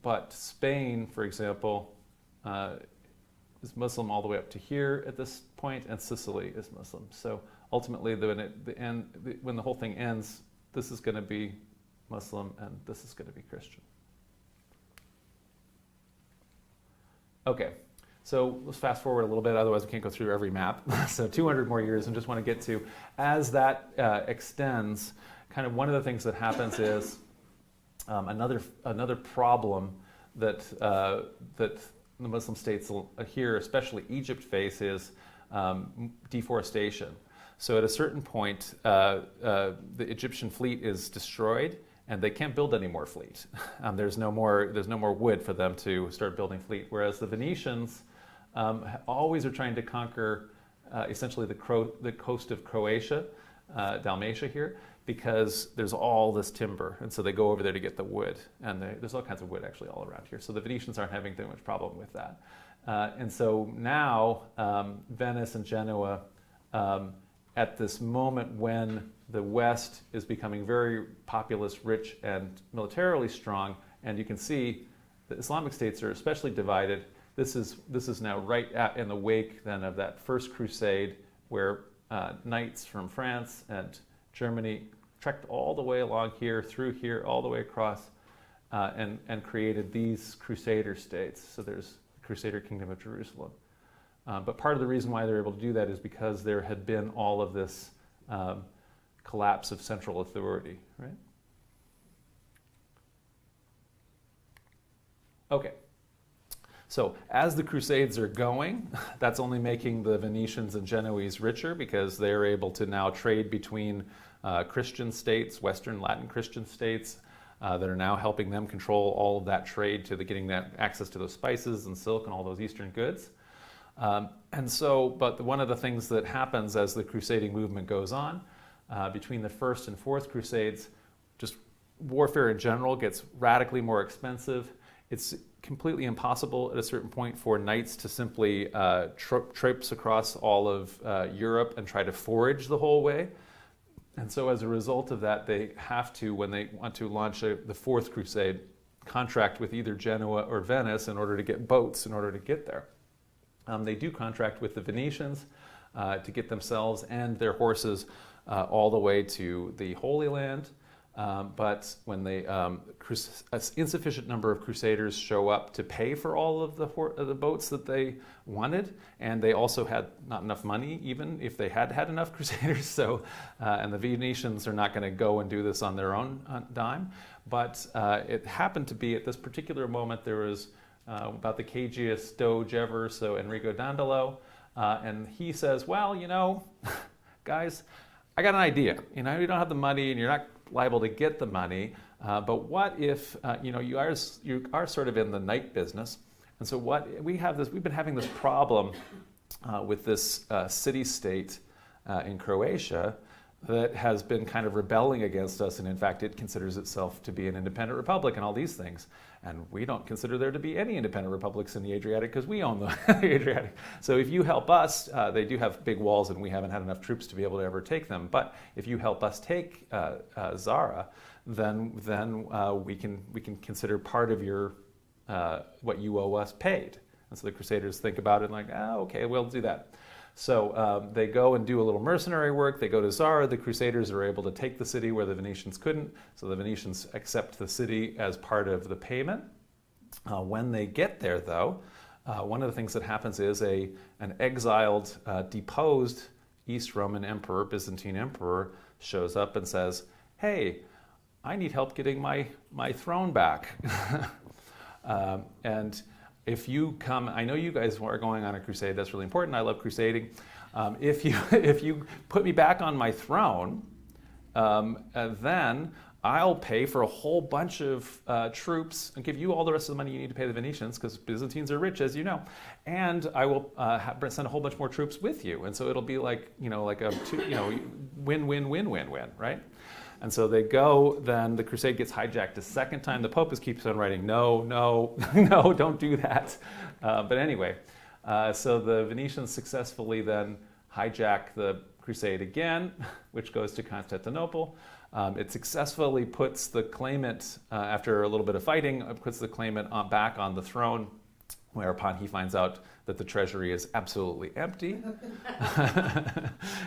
But Spain, for example, is Muslim all the way up to here at this point, and Sicily is Muslim. So ultimately, when the whole thing ends, this is going to be Muslim and this is going to be Christian. Okay, so let's fast forward a little bit, otherwise we can't go through every map. So 200 more years, and just want to get to, as that extends, kind of one of the things that happens is another problem that the Muslim states here, especially Egypt, face is deforestation. So at a certain point, the Egyptian fleet is destroyed, and they can't build any more fleet. There's no more wood for them to start building fleet. Whereas the Venetians always are trying to conquer essentially the coast of Croatia, Dalmatia here, because there's all this timber, and so they go over there to get the wood, and there's all kinds of wood actually all around here. So the Venetians aren't having too much problem with that. And so now Venice and Genoa, at this moment when the West is becoming very populous, rich, and militarily strong, and you can see the Islamic states are especially divided. This is now right in the wake then of that first crusade, where knights from France and Germany trekked all the way along here, through here, all the way across, and created these crusader states. So there's the Crusader Kingdom of Jerusalem. But part of the reason why they're able to do that is because there had been all of this collapse of central authority, right? Okay. So as the Crusades are going, that's only making the Venetians and Genoese richer, because they're able to now trade between Christian states, Western Latin Christian states, that are now helping them control all of that trade to getting that access to those spices and silk and all those Eastern goods. But one of the things that happens as the crusading movement goes on, between the First and Fourth Crusades, just warfare in general gets radically more expensive. It's completely impossible at a certain point for knights to simply traipse across all of Europe and try to forage the whole way. And so as a result of that, they have to, when they want to launch the Fourth Crusade, contract with either Genoa or Venice in order to get boats in order to get there. They do contract with the Venetians to get themselves and their horses all the way to the Holy Land. But when an insufficient number of crusaders show up to pay for all of the boats that they wanted, and they also had not enough money, even if they had had enough crusaders. So, and the Venetians are not going to go and do this on their own dime. But it happened to be at this particular moment there was about the cagiest doge ever, so Enrico Dandolo, and he says, "Well, guys, I got an idea. You don't have the money, and you're not liable to get the money. But what if you are sort of in the night business, and so we've been having this problem with this city-state in Croatia that has been kind of rebelling against us, and in fact it considers itself to be an independent republic and all these things. And we don't consider there to be any independent republics in the Adriatic because we own the Adriatic. So if you help us, they do have big walls and we haven't had enough troops to be able to ever take them. But if you help us take Zara, then we can consider part of your what you owe us paid." And so the Crusaders think about it and like, okay, we'll do that. So they go and do a little mercenary work. They go to Zara. The Crusaders are able to take the city where the Venetians couldn't. So the Venetians accept the city as part of the payment. When they get there, though, one of the things that happens is an exiled, deposed East Roman emperor, Byzantine emperor, shows up and says, "Hey, I need help getting my throne back." And if you come, I know you guys are going on a crusade. That's really important. I love crusading. If you put me back on my throne, then I'll pay for a whole bunch of troops and give you all the rest of the money you need to pay the Venetians, because Byzantines are rich, as you know. And I will send a whole bunch more troops with you. And so it'll be like a win-win-win-win-win, right? And so they go, then the crusade gets hijacked a second time. The Pope keeps on writing, no, no, no, don't do that. But anyway, so the Venetians successfully then hijack the crusade again, which goes to Constantinople. It successfully puts the claimant, after a little bit of fighting, puts the claimant back on the throne, whereupon he finds out that the treasury is absolutely empty.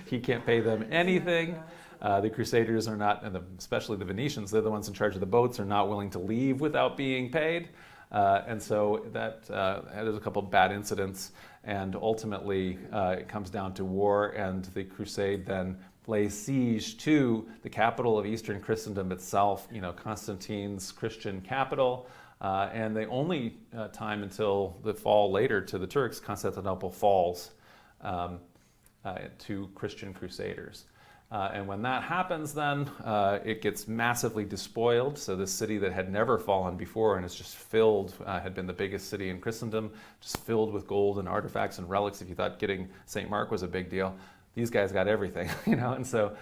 He can't pay them anything. The Crusaders are not, and especially the Venetians, they're the ones in charge of the boats, are not willing to leave without being paid. And so there's a couple of bad incidents, and ultimately it comes down to war, and the crusade then lays siege to the capital of Eastern Christendom itself, Constantine's Christian capital. And the only time until the fall later to the Turks, Constantinople falls to Christian crusaders. And when that happens, then it gets massively despoiled. So this city that had never fallen before and is just filled, had been the biggest city in Christendom, just filled with gold and artifacts and relics. If you thought getting St. Mark was a big deal, these guys got everything, And so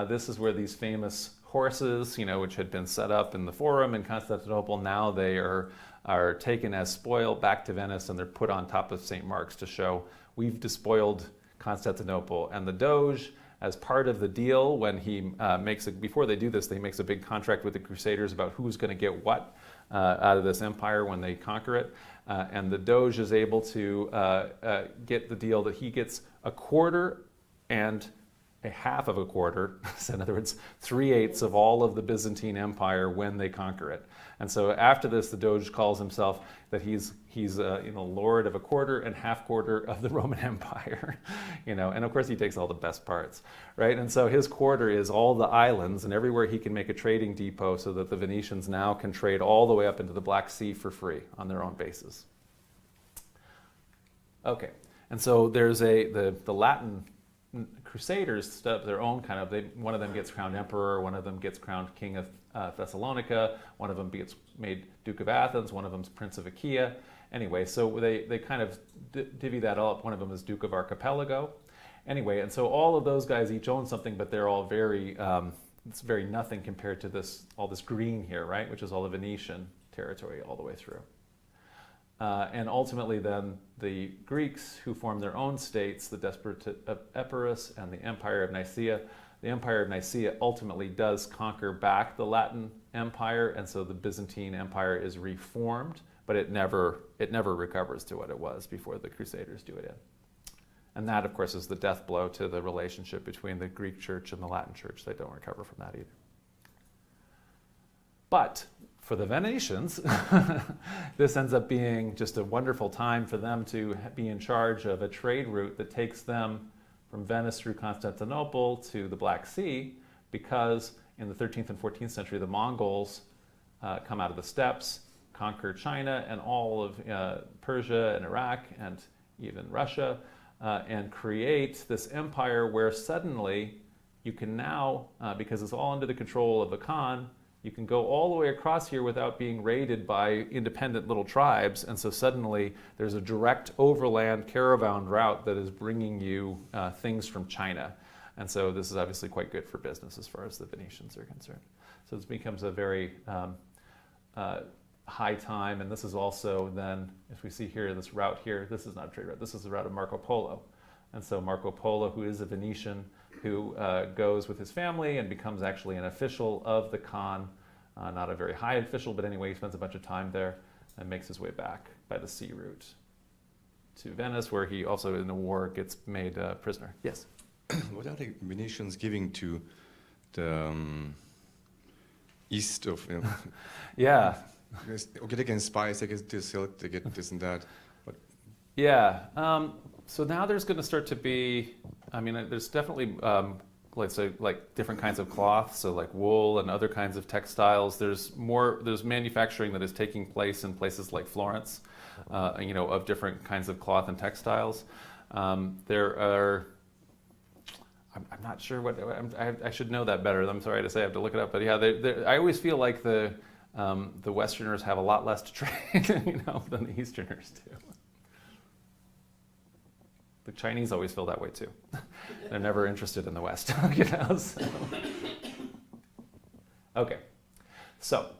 this is where these famous horses, which had been set up in the Forum in Constantinople, now they are taken as spoil back to Venice, and they're put on top of St. Mark's to show we've despoiled Constantinople. And the Doge, as part of the deal, when he before they do this, he makes a big contract with the Crusaders about who's going to get what out of this empire when they conquer it. And the Doge is able to get the deal that he gets a quarter and a half of a quarter, so in other words, 3/8 of all of the Byzantine Empire when they conquer it. And so after this, the Doge calls himself that he's lord of a quarter and half quarter of the Roman Empire, and of course he takes all the best parts, right? And so his quarter is all the islands and everywhere he can make a trading depot so that the Venetians now can trade all the way up into the Black Sea for free on their own bases. Okay, and so there's the Latin Crusaders set up their own kind of, one of them gets crowned emperor, one of them gets crowned king of Thessalonica, one of them gets made Duke of Athens, one of them's Prince of Achaia. Anyway, so they kind of divvy that all up. One of them is Duke of Archipelago. Anyway, and so all of those guys each own something, but they're all very, it's very nothing compared to all this green here, right? Which is all the Venetian territory all the way through. And ultimately then the Greeks, who formed their own states, the Desperate of Epirus and the Empire of Nicaea. The Empire of Nicaea ultimately does conquer back the Latin Empire, and so the Byzantine Empire is reformed, but it never recovers to what it was before the Crusaders do it in. And that, of course, is the death blow to the relationship between the Greek Church and the Latin Church. They don't recover from that either. But for the Venetians, this ends up being just a wonderful time for them to be in charge of a trade route that takes them from Venice through Constantinople to the Black Sea, because in the 13th and 14th century, the Mongols come out of the steppes, conquer China and all of Persia and Iraq and even Russia, and create this empire where suddenly you can now, because it's all under the control of the Khan, you can go all the way across here without being raided by independent little tribes, and so suddenly there's a direct overland caravan route that is bringing you things from China. And so this is obviously quite good for business as far as the Venetians are concerned. So this becomes a very high time, and this is also then, as we see here, this route here, this is not a trade route, this is the route of Marco Polo. And so Marco Polo, who is a Venetian, who goes with his family and becomes actually an official of the Khan, not a very high official, but anyway, he spends a bunch of time there and makes his way back by the sea route to Venice, where he also in the war gets made prisoner. Yes? What are the Venetians giving to the east of, Yeah. Okay, they get spice, they get this silk, they get this and that. But Yeah. So now there's going to start to be, there's definitely, let's say, like different kinds of cloth, so like wool and other kinds of textiles. There's manufacturing that is taking place in places like Florence, of different kinds of cloth and textiles. There are, I'm not sure what, I should know that better. I'm sorry to say, I have to look it up. But yeah, I always feel like the Westerners have a lot less to trade, than the Easterners do. The Chinese always feel that way too. They're never interested in the West, so. Okay, so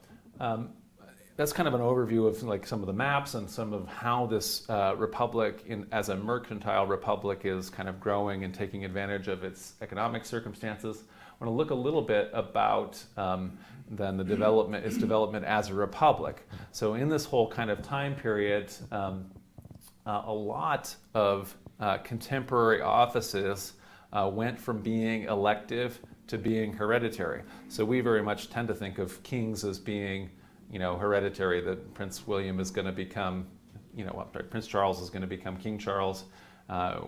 that's kind of an overview of like some of the maps and some of how this republic, as a mercantile republic, is kind of growing and taking advantage of its economic circumstances. I want to look a little bit about then its development as a republic. So in this whole kind of time period, a lot of contemporary offices went from being elective to being hereditary. So we very much tend to think of kings as being, hereditary, that Prince William is going to become, Prince Charles is going to become King Charles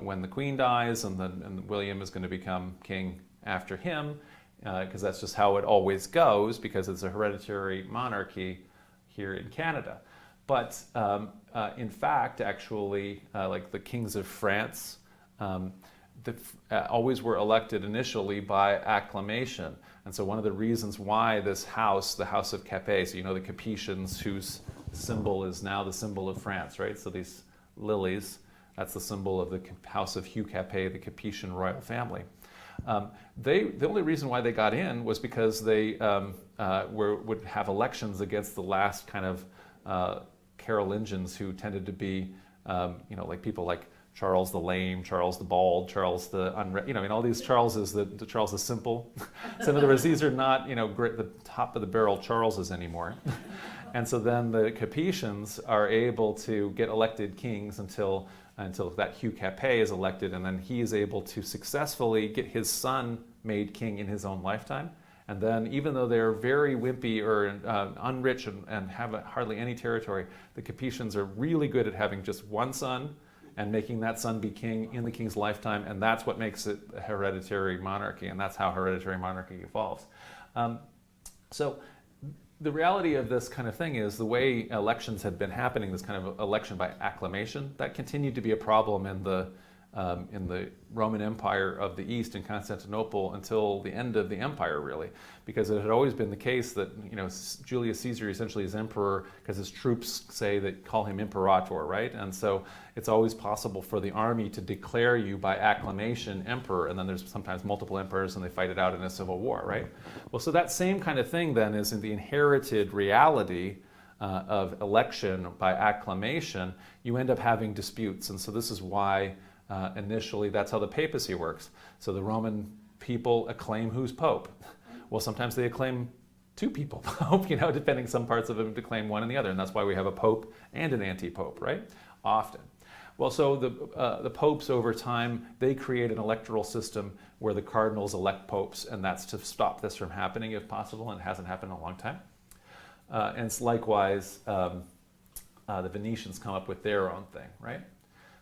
when the Queen dies, and William is going to become king after him, because that's just how it always goes, because it's a hereditary monarchy here in Canada. But in fact, actually, like the kings of France, always were elected initially by acclamation. And so one of the reasons why this house, the House of Capet, so the Capetians, whose symbol is now the symbol of France, right? So these lilies, that's the symbol of the House of Hugh Capet, the Capetian royal family. The only reason why they got in was because they would have elections against the last kind of Carolingians, who tended to be, like people like Charles the Lame, Charles the Bald, Charles the all these Charleses, the Charles the Simple. So in other words, these are not, the top of the barrel Charleses anymore. And so then the Capetians are able to get elected kings until that Hugh Capet is elected, and then he is able to successfully get his son made king in his own lifetime. And then, even though they're very wimpy or unrich and have hardly any territory, the Capetians are really good at having just one son and making that son be king in the king's lifetime, and that's what makes it a hereditary monarchy, and that's how hereditary monarchy evolves. So the reality of this kind of thing is the way elections had been happening, this kind of election by acclamation, that continued to be a problem in the in the Roman Empire of the East in Constantinople until the end of the empire, really, because it had always been the case that Julius Caesar essentially is emperor because his troops call him imperator, right? And so it's always possible for the army to declare you by acclamation emperor, and then there's sometimes multiple emperors and they fight it out in a civil war, right? Well, so that same kind of thing then is in the inherited reality of election by acclamation. You end up having disputes, and so this is why initially that's how the papacy works. So the Roman people acclaim who's pope. Well, sometimes they acclaim two people pope, depending, some parts of them declaim one and the other, and that's why we have a pope and an anti-pope, right? Often. Well, so the popes over time, they create an electoral system where the cardinals elect popes, and that's to stop this from happening if possible, and it hasn't happened in a long time. And it's likewise, the Venetians come up with their own thing, right?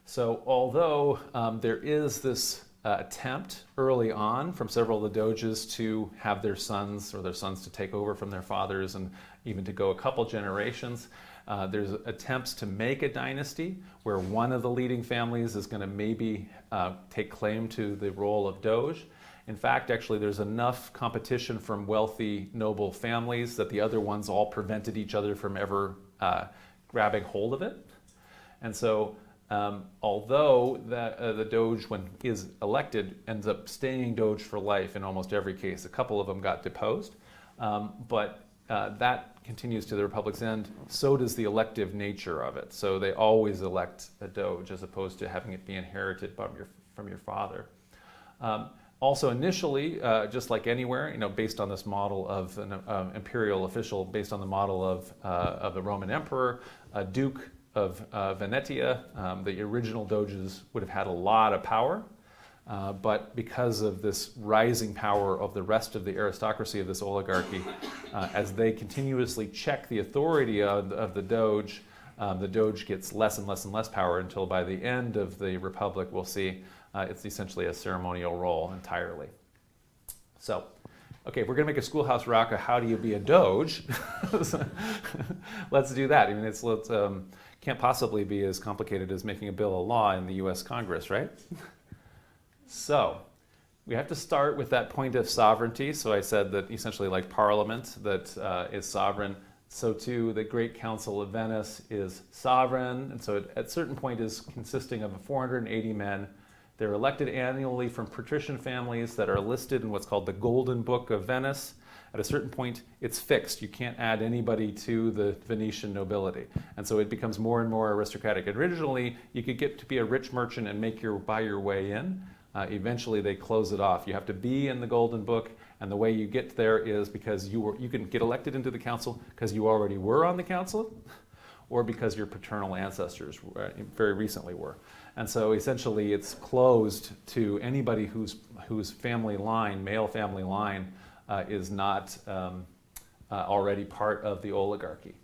So although there is this attempt early on from several of the doges to have their sons to take over from their fathers and even to go a couple generations, there's attempts to make a dynasty where one of the leading families is going to maybe take claim to the role of doge. In fact, actually, there's enough competition from wealthy, noble families that the other ones all prevented each other from ever grabbing hold of it. And so, although the doge, when is elected, ends up staying doge for life in almost every case. A couple of them got deposed, but that continues to the republic's end. So does the elective nature of it. So they always elect a doge as opposed to having it be inherited from your father. Also, initially, just like anywhere, based on this model of an imperial official, based on the model of the Roman emperor, a duke of Venetia, the original doges would have had a lot of power, but because of this rising power of the rest of the aristocracy of this oligarchy, as they continuously check the authority of the doge gets less and less and less power until by the end of the republic, we'll see it's essentially a ceremonial role entirely. So, okay, we're going to make a schoolhouse rock of how do you be a doge. Let's do that. I mean, it's can't possibly be as complicated as making a bill of law in the U.S. Congress, right? So, we have to start with that point of sovereignty. So I said that essentially like Parliament that is sovereign, so too the Great Council of Venice is sovereign, and so it, at a certain point is consisting of 480 men. They're elected annually from patrician families that are listed in what's called the Golden Book of Venice. At a certain point, it's fixed. You can't add anybody to the Venetian nobility. And so it becomes more and more aristocratic. Originally, you could get to be a rich merchant and buy your way in. Eventually, they close it off. You have to be in the Golden Book, and the way you get there is because you can get elected into the council because you already were on the council, or because your paternal ancestors very recently were. And so essentially it's closed to anybody whose family line, male family line, is not already part of the oligarchy.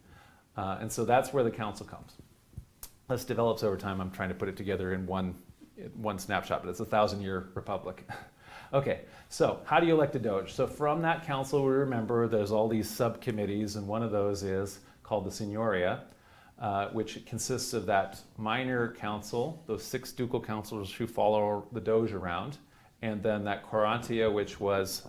And so that's where the council comes. This develops over time. I'm trying to put it together in one snapshot, but it's a 1,000-year republic. Okay, so how do you elect a doge? So from that council, we remember there's all these subcommittees, and one of those is called the Signoria, which consists of that minor council, those 6 ducal councillors who follow the doge around, and then that Quarantia, which was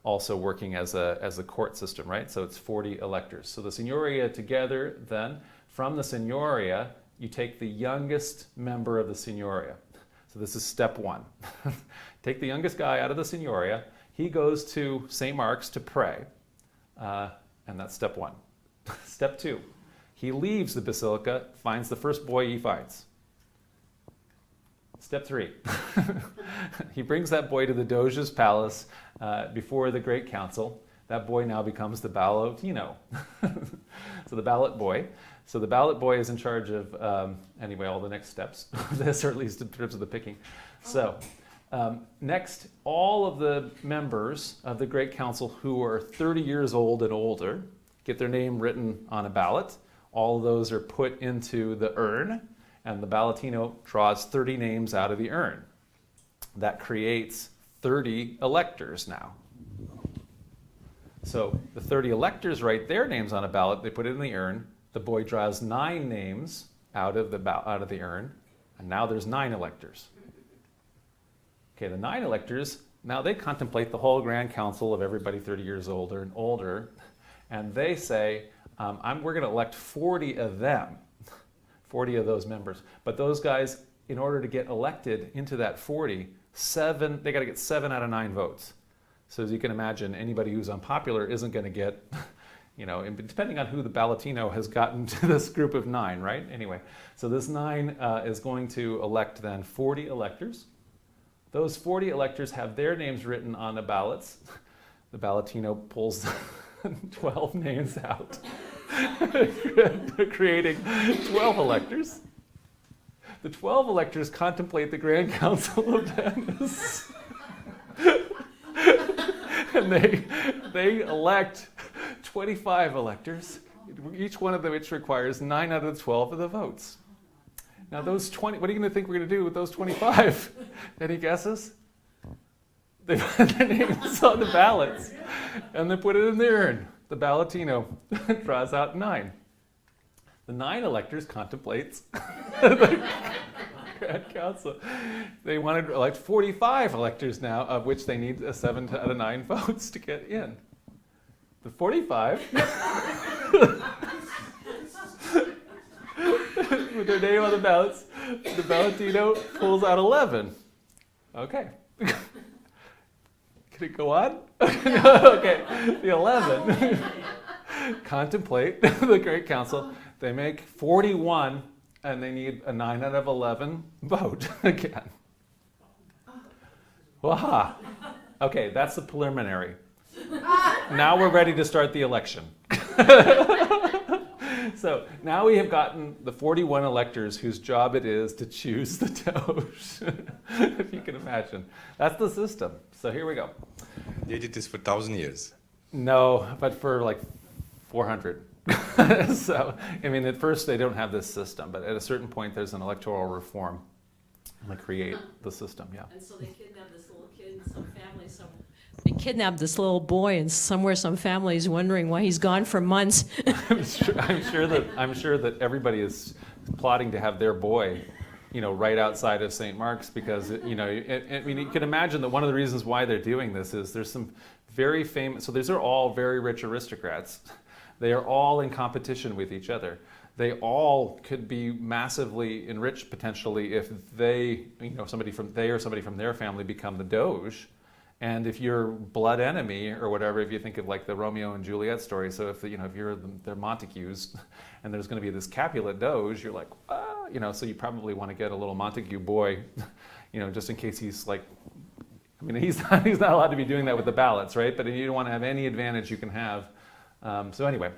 also working as a court system, right? So it's 40 electors. So the Signoria together, then, from the Signoria, you take the youngest member of the Signoria. So this is step 1. Take the youngest guy out of the Signoria. He goes to St. Mark's to pray, and that's step 1. Step 2. He leaves the basilica, finds the first boy he finds. Step 3. He brings that boy to the Doge's palace before the Great Council. That boy now becomes the Ballottino. So the ballot boy. So the ballot boy is in charge of, all the next steps, this, or at least in terms of the picking. So next, all of the members of the Great Council who are 30 years old and older get their name written on a ballot. All of those are put into the urn, and the Ballottino draws 30 names out of the urn. That creates 30 electors now. So the 30 electors write their names on a ballot, they put it in the urn. The boy draws 9 names out of the urn, And now there's 9 electors. Okay, the 9 electors, now they contemplate the whole Grand Council of everybody 30 years older and older, and they say, we're going to elect 40 of them, 40 of those members. But those guys, in order to get elected into that 40, they got to get 7 out of 9 votes. So as you can imagine, anybody who's unpopular isn't going to get, and depending on who the Ballatino has gotten to this group of 9, right? Anyway, so this 9 is going to elect then 40 electors. Those 40 electors have their names written on the ballots. The Ballatino pulls 12 names out, creating 12 electors. The 12 electors contemplate the Grand Council of Venice. And they elect 25 electors, each one of which requires 9 out of the 12 of the votes. Now those 20, what are you going to think we're going to do with those 25? Any guesses? They put their names on the ballots and they put it in the urn. The Ballatino draws out 9. The 9 electors contemplates the Grand Council. They want to elect 45 electors now, of which they need 7 out of 9 votes to get in. The 45, with their name on the ballots, the Ballatino pulls out 11. Okay. Can it go on? Okay. The 11 contemplate the Great Council. They make 41, and they need a 9 out of 11 vote again. Waha. Okay, that's the preliminary. Now we're ready to start the election. So now we have gotten the 41 electors whose job it is to choose the Doge, if you can imagine. That's the system. So here we go. They did this for 1,000 years. No, but for like 400. So, I mean, at first they don't have this system, but at a certain point there's an electoral reform and they create the system, yeah. And so they kidnapped this little kid in some family. They kidnapped this little boy, and somewhere some family is wondering why he's gone for months. I'm sure that everybody is plotting to have their boy, right outside of St. Mark's, because I mean, you can imagine that one of the reasons why they're doing this is there's some very famous. So these are all very rich aristocrats. They are all in competition with each other. They all could be massively enriched potentially if they, somebody from their family become the Doge. And if you're blood enemy or whatever, if you think of like the Romeo and Juliet story, so if you're the Montagues and there's going to be this Capulet Doge, you're like, so you probably want to get a little Montague boy, just in case he's like, I mean, he's not allowed to be doing that with the ballots, right? But you don't want to have any advantage you can have. So anyway,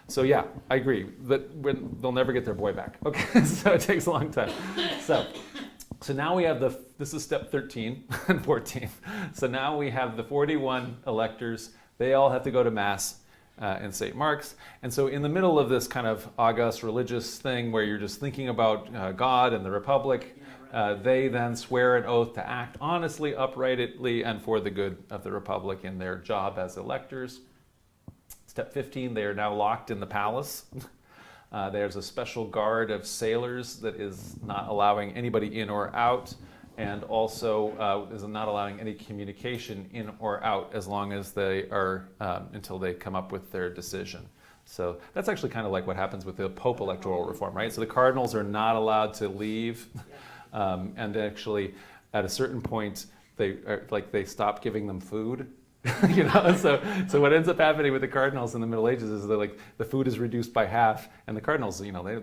so yeah, I agree that they'll never get their boy back. Okay, so it takes a long time. So now we have this is step 13 and 14. So now we have the 41 electors. They all have to go to Mass in St. Mark's. And so in the middle of this kind of august religious thing where you're just thinking about God and the Republic, they then swear an oath to act honestly, uprightly, and for the good of the Republic in their job as electors. Step 15, they are now locked in the palace. There's a special guard of sailors that is not allowing anybody in or out, and also is not allowing any communication in or out as long as they are, until they come up with their decision. So that's actually kind of like what happens with the Pope electoral reform, right? So the cardinals are not allowed to leave, and actually at a certain point they stop giving them food. So what ends up happening with the cardinals in the Middle Ages is that the food is reduced by half, and the cardinals, a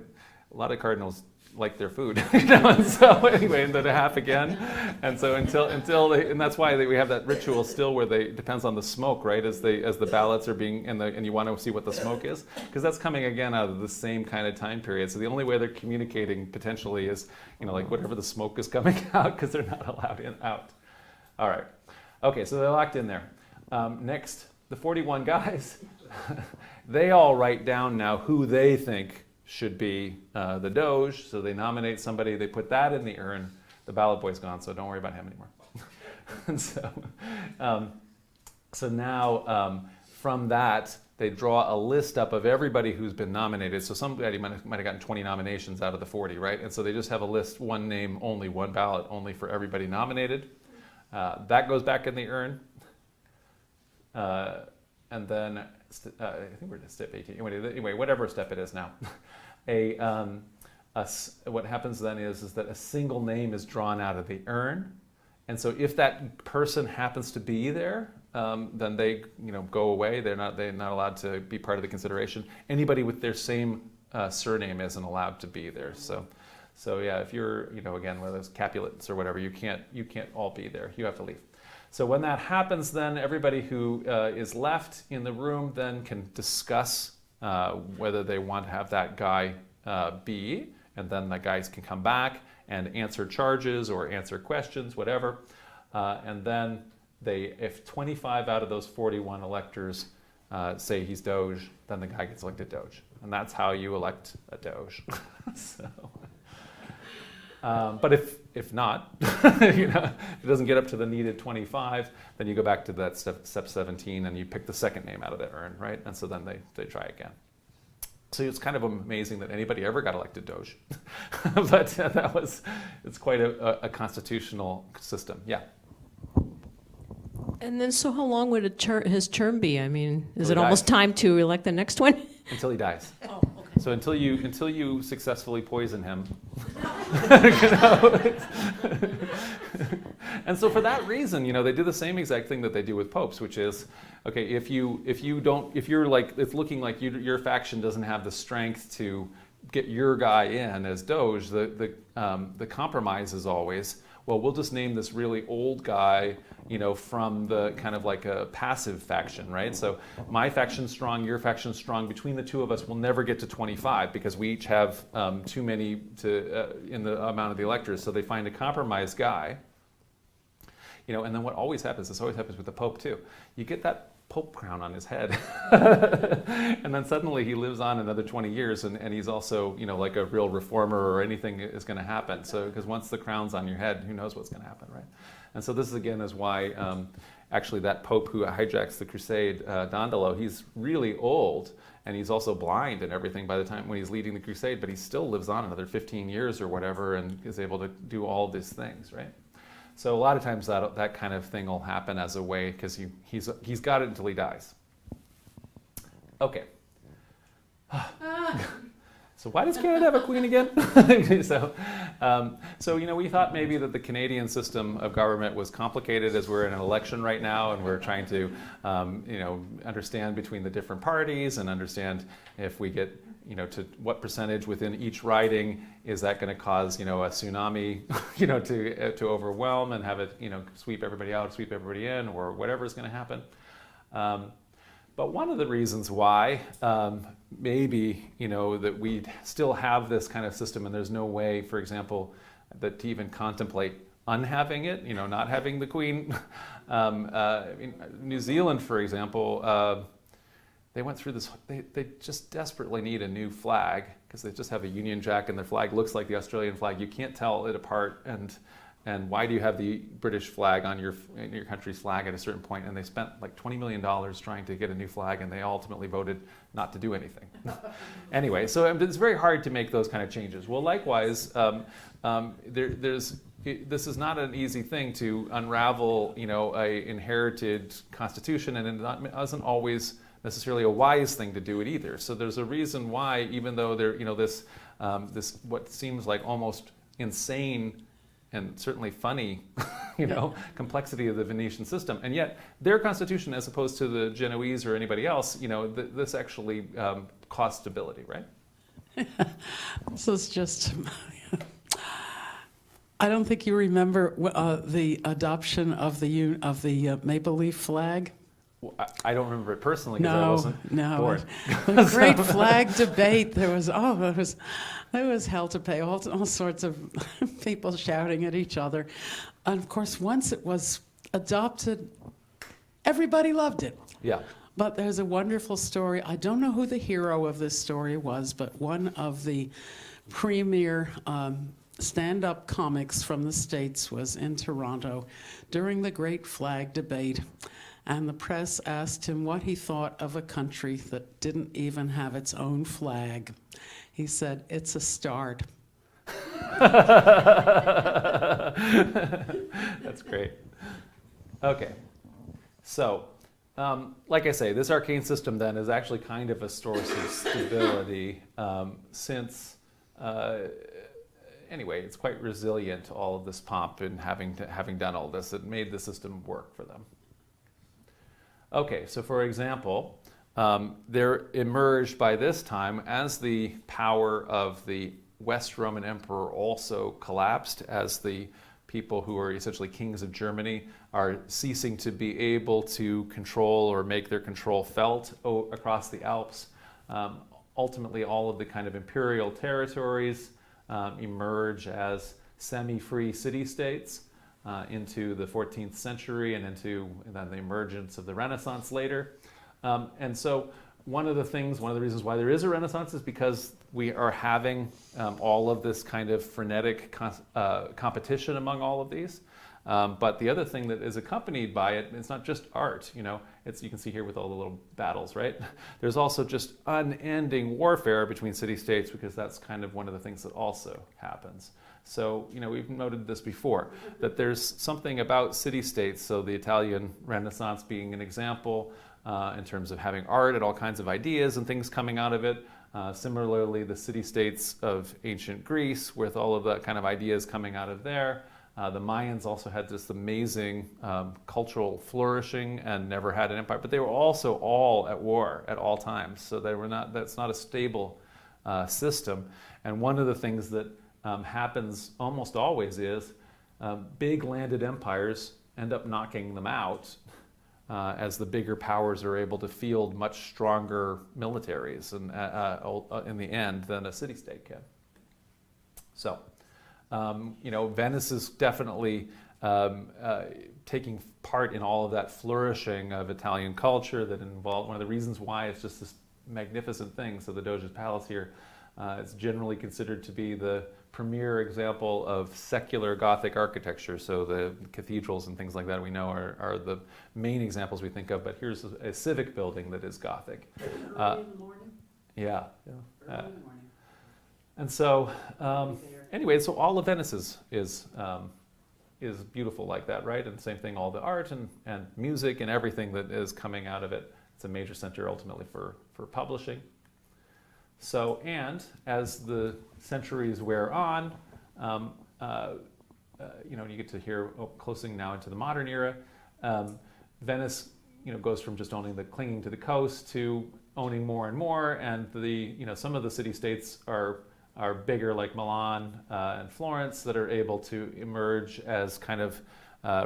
lot of cardinals like their food, and so anyway, and then half again, and so until they, and that's why we have that ritual still where depends on the smoke, right? As the ballots are being and you want to see what the smoke is, because that's coming again out of the same kind of time period. So the only way they're communicating potentially is whatever the smoke is coming out, because they're not allowed out. All right, okay, so they're locked in there. Next, the 41 guys, they all write down now who they think should be the Doge. So they nominate somebody, they put that in the urn. The ballot boy's gone, so don't worry about him anymore. And so now from that, they draw a list up of everybody who's been nominated. So somebody might have gotten 20 nominations out of the 40, right? And so they just have a list, one name only, one ballot only for everybody nominated. That goes back in the urn. And then, I think we're at step 18. Anyway, whatever step it is now. What happens then is that a single name is drawn out of the urn. And so if that person happens to be there, then they go away. They're not allowed to be part of the consideration. Anybody with their same surname isn't allowed to be there. So yeah, if you're again one of those Capulets or whatever, you can't all be there. You have to leave. So when that happens, then everybody who is left in the room then can discuss whether they want to have that guy be, and then the guys can come back and answer charges or answer questions, whatever. And then if 25 out of those 41 electors say he's Doge, then the guy gets elected Doge. And that's how you elect a Doge. But if not, if it doesn't get up to the needed 25, then you go back to that step 17 and you pick the second name out of the urn, right? And so then they try again. So it's kind of amazing that anybody ever got elected Doge. But it's quite a constitutional system. Yeah. And then, so how long would his term be? I mean, is Until it he almost dies. time to elect the next one? Until he dies. Oh, okay. So until you successfully poison him. And so for that reason, they do the same exact thing that they do with popes, which is, okay, if you're like, it's looking like your faction doesn't have the strength to get your guy in as Doge, the compromise is always, well, we'll just name this really old guy, from the kind of like a passive faction, right? So my faction's strong, your faction's strong. Between the two of us, we'll never get to 25 because we each have too many in the amount of the electors. So they find a compromise guy, and then what always happens, this always happens with the Pope too. You get that Pope crown on his head. And then suddenly he lives on another 20 years and he's also, like a real reformer or anything is going to happen. So, because once the crown's on your head, who knows what's going to happen, right? And so this again is why actually that Pope who hijacks the crusade, Dandolo, he's really old and he's also blind and everything by the time when he's leading the crusade, but he still lives on another 15 years or whatever and is able to do all these things, right? So a lot of times that kind of thing will happen as a way because he's got it until he dies. Okay. So why does Canada have a queen again? So we thought maybe that the Canadian system of government was complicated as we're in an election right now and we're trying to understand between the different parties and understand if we get to what percentage within each riding is that going to cause a tsunami to overwhelm and have it sweep everybody out, sweep everybody in, or whatever is going to happen. But one of the reasons why maybe that we still have this kind of system and there's no way, for example, that to even contemplate unhaving it, not having the queen. New Zealand, for example, they went through this, they just desperately need a new flag because they just have a Union Jack and their flag looks like the Australian flag. You can't tell it apart. And why do you have the British flag on your country's flag at a certain point? And they spent like $20 million trying to get a new flag and they ultimately voted not to do anything. Anyway, so it's very hard to make those kind of changes. Well, likewise, this is not an easy thing to unravel, a inherited constitution, and it isn't always necessarily a wise thing to do it either. So there's a reason why, even though there, this what seems like almost insane and certainly funny, complexity of the Venetian system, and yet their constitution, as opposed to the Genoese or anybody else, this actually caused stability, right? This is just. I don't think you remember the adoption of the maple leaf flag. I don't remember it personally because I wasn't born. The great flag debate. There was hell to pay. All sorts of people shouting at each other, and of course, once it was adopted, everybody loved it. Yeah. But there's a wonderful story. I don't know who the hero of this story was, but one of the premier stand-up comics from the States was in Toronto during the Great Flag Debate. and the press asked him what he thought of a country that didn't even have its own flag. He said, "It's a start." That's great. Okay, so like I say, this arcane system then is actually kind of a source of stability since, anyway, it's quite resilient to all of this pomp and having done all this. It made the system work for them. Okay, so for example, there emerged by this time, as the power of the West Roman Emperor also collapsed, as the people who are essentially kings of Germany are ceasing to be able to control or make their control felt across the Alps. Ultimately, all of the kind of imperial territories emerge as semi-free city-states into the 14th century and then the emergence of the Renaissance later. And so one of the reasons why there is a Renaissance is because we are having all of this kind of frenetic competition among all of these. But the other thing that is accompanied by it, it's not just art, you can see here with all the little battles, right? There's also just unending warfare between city-states, because that's kind of one of the things that also happens. So, we've noted this before, that there's something about city-states, so the Italian Renaissance being an example, in terms of having art and all kinds of ideas and things coming out of it. Similarly, the city-states of ancient Greece, with all of the kind of ideas coming out of there. The Mayans also had this amazing cultural flourishing and never had an empire, but they were also all at war at all times. So that's not a stable system. And one of the things that happens almost always is big landed empires end up knocking them out as the bigger powers are able to field much stronger militaries in the end than a city-state can. So, Venice is definitely taking part in all of that flourishing of Italian culture that involved. One of the reasons why it's just this magnificent thing. So the Doge's Palace here is generally considered to be the premier example of secular Gothic architecture. So the cathedrals and things like that we know are the main examples we think of. But here's a civic building that is Gothic. Early in the morning? Yeah. Early in the morning. And so, anyway, so all of Venice is beautiful like that, right? And same thing, all the art and music and everything that is coming out of it. It's a major center ultimately for publishing. So, and as the centuries wear on, you get to hear closing now into the modern era. Venice, goes from just clinging to the coast to owning more and more, and some of the city-states are bigger, like Milan and Florence, that are able to emerge as kind of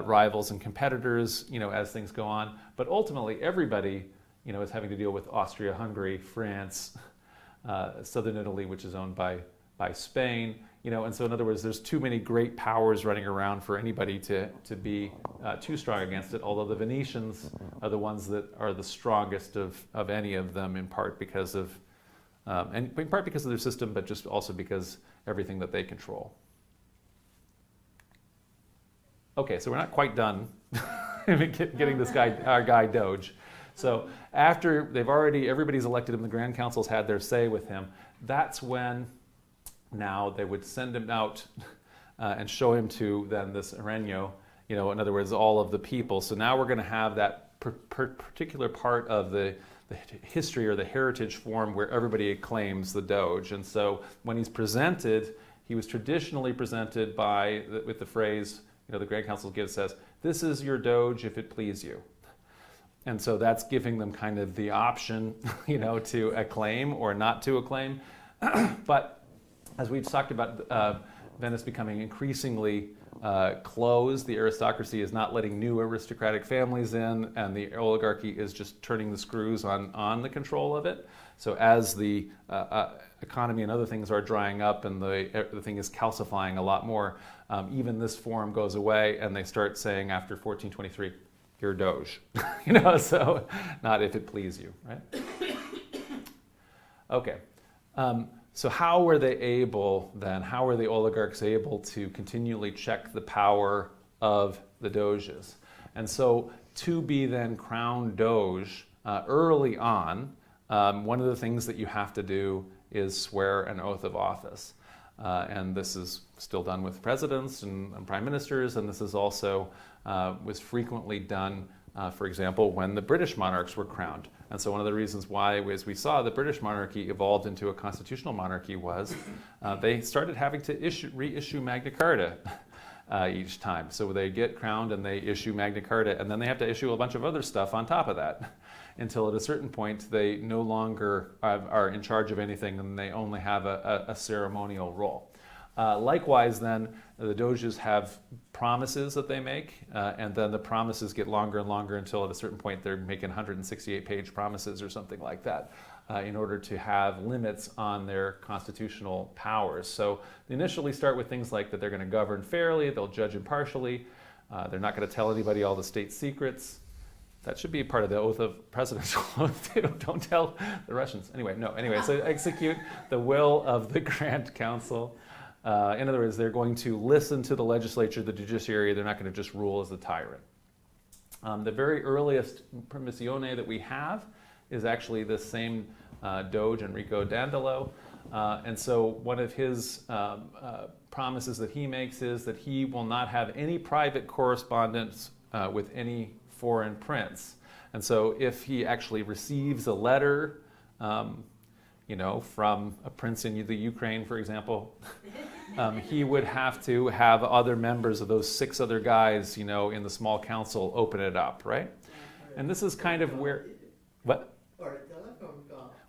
rivals and competitors, as things go on. But ultimately, everybody, is having to deal with Austria, Hungary, France, southern Italy, which is owned by Spain, and so in other words, there's too many great powers running around for anybody to be too strong against it. Although the Venetians are the ones that are the strongest of any of them, in part because of their system, but just also because everything that they control. Okay, so we're not quite done getting our guy Doge. So after everybody's elected him, the Grand Council's had their say with him, that's when now they would send him out and show him to then this Regno, in other words, all of the people. So now we're going to have that particular part of the history or the heritage form where everybody acclaims the Doge. And so when he's presented, he was traditionally presented with the phrase, the Grand Council says, "This is your Doge if it please you." And so that's giving them kind of the option, to acclaim or not to acclaim. But as we've talked about, Venice becoming increasingly closed, the aristocracy is not letting new aristocratic families in, and the oligarchy is just turning the screws on the control of it. So as the economy and other things are drying up and the thing is calcifying a lot more, even this form goes away, and they start saying after 1423, "You're Doge," so not "if it please you," right? Okay. So how were the oligarchs able to continually check the power of the Doges? And so to be then crowned Doge early on, one of the things that you have to do is swear an oath of office. And this is still done with presidents and prime ministers, and this is also was frequently done, for example, when the British monarchs were crowned. And so one of the reasons why, as we saw, the British monarchy evolved into a constitutional monarchy was they started having to reissue Magna Carta each time. So they get crowned and they issue Magna Carta, and then they have to issue a bunch of other stuff on top of that, until at a certain point they no longer are in charge of anything and they only have a ceremonial role. Likewise then, the Doges have promises that they make, and then the promises get longer and longer until at a certain point they're making 168-page promises or something like that, in order to have limits on their constitutional powers. So they initially start with things like that they're going to govern fairly, they'll judge impartially, they're not going to tell anybody all the state secrets. That should be part of the oath of presidential oath too. Don't tell the Russians. Anyway, so execute the will of the Grand Council. In other words, they're going to listen to the legislature, the judiciary. They're not going to just rule as a tyrant. The very earliest permissione that we have is actually this same Doge, Enrico Dandolo. And so one of his promises that he makes is that he will not have any private correspondence with any foreign prince. And so if he actually receives a letter, from a prince in the Ukraine, for example, he would have to have other members of those 6 other guys, in the small council open it up, right? And this is kind of where, what?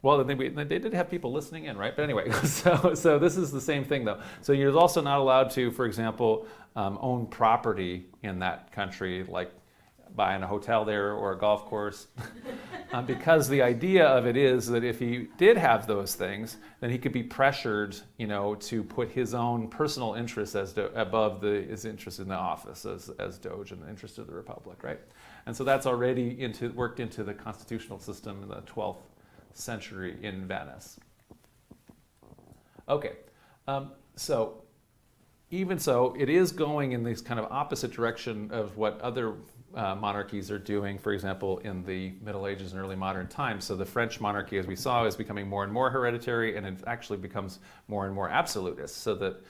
Well, they did have people listening in, right? But anyway, so this is the same thing, though. So you're also not allowed to, for example, own property in that country, like buying a hotel there or a golf course, because the idea of it is that if he did have those things, then he could be pressured, to put his own personal interests above his interest in the office as Doge and the interest of the Republic, right? And so that's already worked into the constitutional system in the 12th century in Venice. Okay, so even so, it is going in this kind of opposite direction of what other monarchies are doing, for example, in the Middle Ages and early modern times. So the French monarchy, as we saw, is becoming more and more hereditary, and it actually becomes more and more absolutist, so that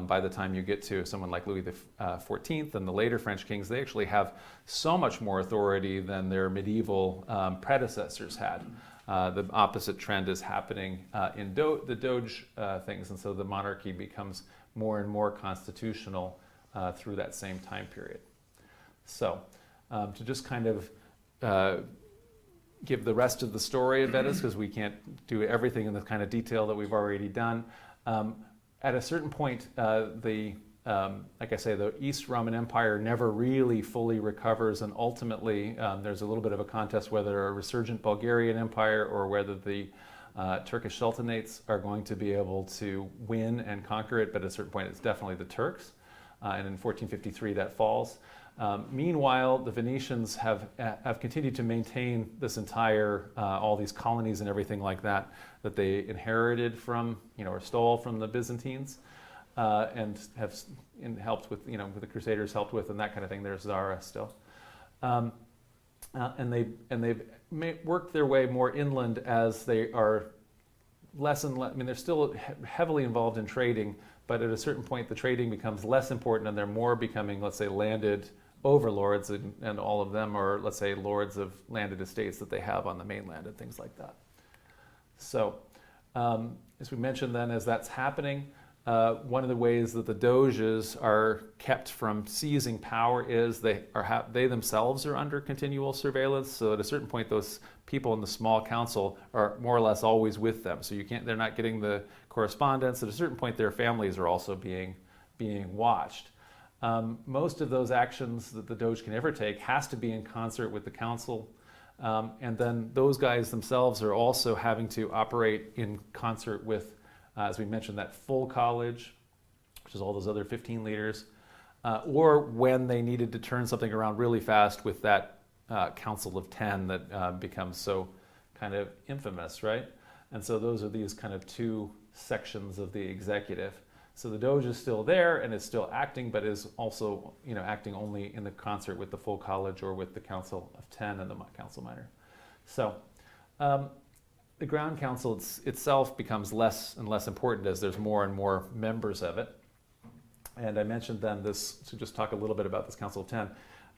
by the time you get to someone like Louis XIV and the later French kings, they actually have so much more authority than their medieval predecessors had. The opposite trend is happening in the Doge things, and so the monarchy becomes more and more constitutional through that same time period. So to just kind of give the rest of the story of Venice, because we can't do everything in the kind of detail that we've already done. At a certain point, like I say, the East Roman Empire never really fully recovers, and ultimately there's a little bit of a contest whether a resurgent Bulgarian Empire or whether the Turkish Sultanates are going to be able to win and conquer it, but at a certain point it's definitely the Turks, and in 1453 that falls. Meanwhile, the Venetians have continued to maintain this entire, all these colonies and everything like that they inherited from, or stole from the Byzantines, and have helped with, with the Crusaders helped with, and that kind of thing. There's Zara still, and they've worked their way more inland as they are less and less. I mean, they're still heavily involved in trading, but at a certain point, the trading becomes less important, and they're more becoming, let's say, landed overlords, and all of them are, let's say, lords of landed estates that they have on the mainland and things like that. So, as we mentioned then, as that's happening, one of the ways that the Doges are kept from seizing power is they themselves are under continual surveillance. So at a certain point, those people in the small council are more or less always with them. So they're not getting the correspondence. At a certain point, their families are also being watched. Most of those actions that the Doge can ever take has to be in concert with the council. And then those guys themselves are also having to operate in concert with, as we mentioned, that full college, which is all those other 15 leaders, or when they needed to turn something around really fast with that Council of 10 that becomes so kind of infamous, right? And so those are these kind of two sections of the executive. So the Doge is still there and is still acting, but is also, acting only in the concert with the full college or with the Council of 10 and the Council Minor. So the Ground Council itself becomes less and less important as there's more and more members of it. And I mentioned then this, to just talk a little bit about this Council of 10,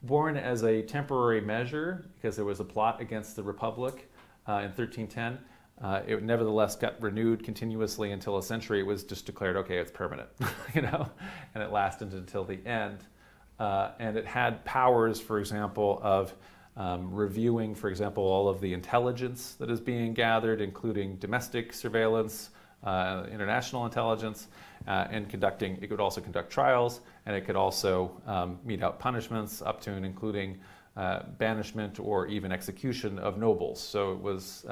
born as a temporary measure because there was a plot against the Republic in 1310. It nevertheless got renewed continuously until a century. It was just declared, okay, it's permanent, and it lasted until the end. And it had powers, for example, of reviewing, for example, all of the intelligence that is being gathered, including domestic surveillance, international intelligence, and it could also conduct trials, and it could also mete out punishments up to and including banishment or even execution of nobles. So it was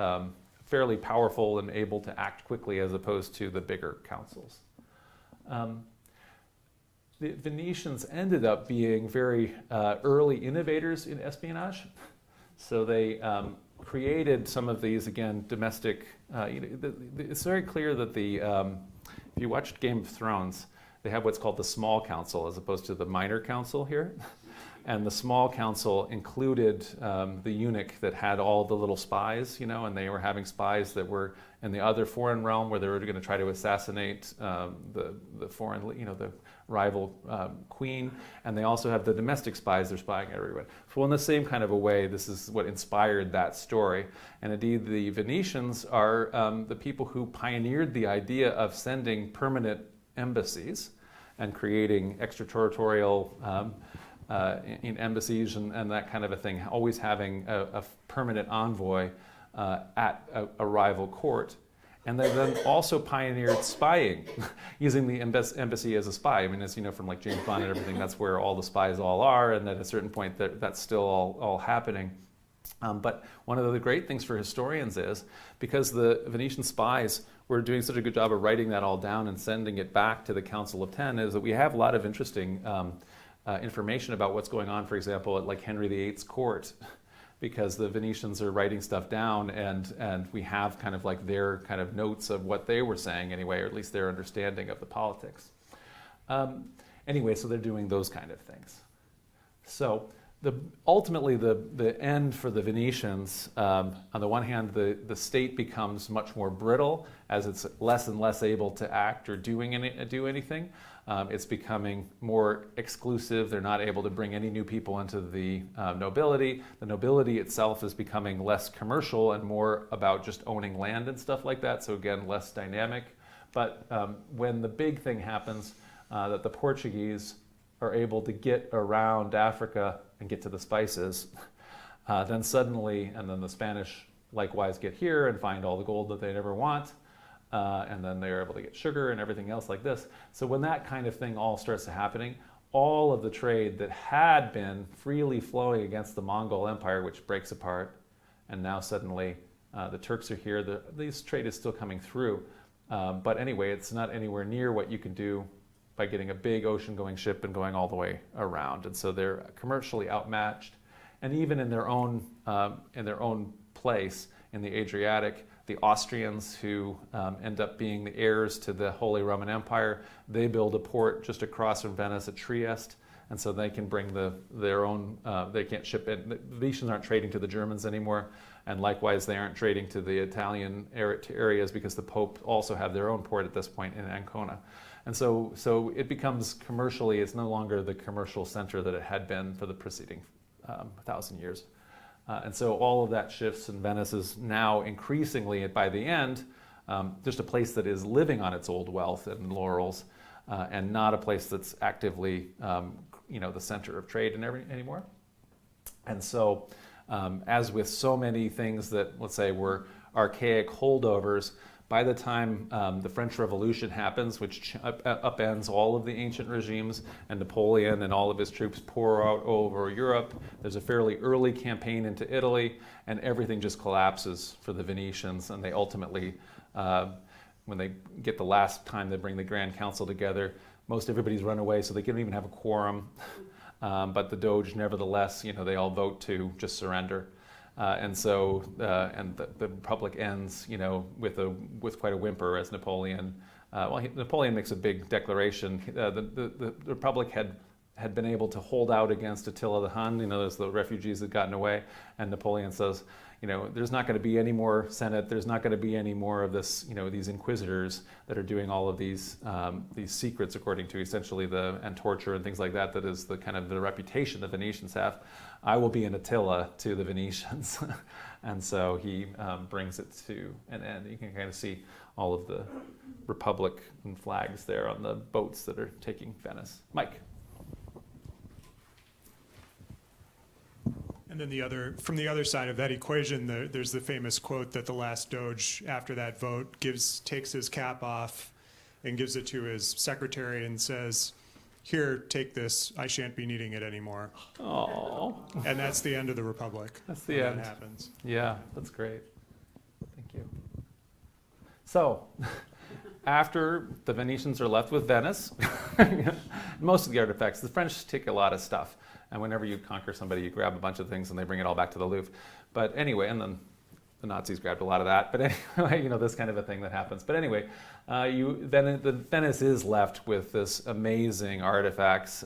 fairly powerful and able to act quickly as opposed to the bigger councils. The Venetians ended up being very early innovators in espionage. So they created some of these, again, domestic, it's very clear that if you watched Game of Thrones, they have what's called the small council as opposed to the minor council here. And the small council included the eunuch that had all the little spies, and they were having spies that were in the other foreign realm where they were going to try to assassinate the foreign, the rival queen. And they also have the domestic spies, they're spying everywhere. So in the same kind of a way, this is what inspired that story. And indeed, the Venetians are the people who pioneered the idea of sending permanent embassies and creating extraterritorial in embassies and that kind of a thing, always having a permanent envoy at a rival court. And they then also pioneered spying, using the embassy as a spy. I mean, as you know from like James Bond and everything, that's where all the spies all are, and at a certain point that's still all happening. But one of the great things for historians is, because the Venetian spies were doing such a good job of writing that all down and sending it back to the Council of 10, is that we have a lot of interesting information about what's going on, for example, at like Henry VIII's court, because the Venetians are writing stuff down, and we have kind of like their kind of notes of what they were saying anyway, or at least their understanding of the politics. Anyway, so they're doing those kind of things. So ultimately the end for the Venetians, on the one hand, the state becomes much more brittle as it's less and less able to act or do anything. It's becoming more exclusive. They're not able to bring any new people into the nobility. The nobility itself is becoming less commercial and more about just owning land and stuff like that. So again, less dynamic. But when the big thing happens, that the Portuguese are able to get around Africa and get to the spices, then suddenly, and then the Spanish likewise get here and find all the gold that they never want. And then they're able to get sugar and everything else like this. So when that kind of thing all starts happening, all of the trade that had been freely flowing against the Mongol Empire, which breaks apart, and now suddenly the Turks are here, this trade is still coming through. But anyway, it's not anywhere near what you can do by getting a big ocean-going ship and going all the way around. And so they're commercially outmatched. And even in their own place, in the Adriatic, the Austrians, who end up being the heirs to the Holy Roman Empire, they build a port just across from Venice at Trieste, and so they can bring their own, they can't ship it. The Venetians aren't trading to the Germans anymore, and likewise they aren't trading to the Italian areas because the Pope also have their own port at this point in Ancona. And so it becomes commercially, it's no longer the commercial center that it had been for the preceding 1,000 years. And so all of that shifts, and Venice is now increasingly, by the end, just a place that is living on its old wealth and laurels, and not a place that's actively, the center of trade and anymore. And so, as with so many things that, let's say, were archaic holdovers, by the time the French Revolution happens, which upends all of the ancient regimes, and Napoleon and all of his troops pour out over Europe, there's a fairly early campaign into Italy, and everything just collapses for the Venetians, and they ultimately, when they get the last time they bring the Grand Council together, most everybody's run away, so they don't even have a quorum. But the Doge, nevertheless, they all vote to just surrender. And the Republic ends, with quite a whimper as Napoleon Napoleon makes a big declaration. The Republic had been able to hold out against Attila the Hun. There's the refugees that gotten away, and Napoleon says, there's not going to be any more Senate. There's not going to be any more of this, these inquisitors that are doing all of these secrets according to essentially and torture and things like that. That is the kind of the reputation the Venetians have. I will be an Attila to the Venetians, and so he brings it to an end. You can kind of see all of the Republic and flags there on the boats that are taking Venice. Mike. And then from the other side of that equation, there's the famous quote that the last Doge, after that vote, takes his cap off and gives it to his secretary and says, "Here, take this. I shan't be needing it anymore." Oh. And that's the end of the Republic. That's the end. That happens. Yeah, that's great. Thank you. So, after the Venetians are left with Venice, most of the artifacts, the French take a lot of stuff. And whenever you conquer somebody, you grab a bunch of things and they bring it all back to the Louvre. But anyway, and then the Nazis grabbed a lot of that. But anyway, this kind of a thing that happens. But anyway, Venice is left with this amazing artifacts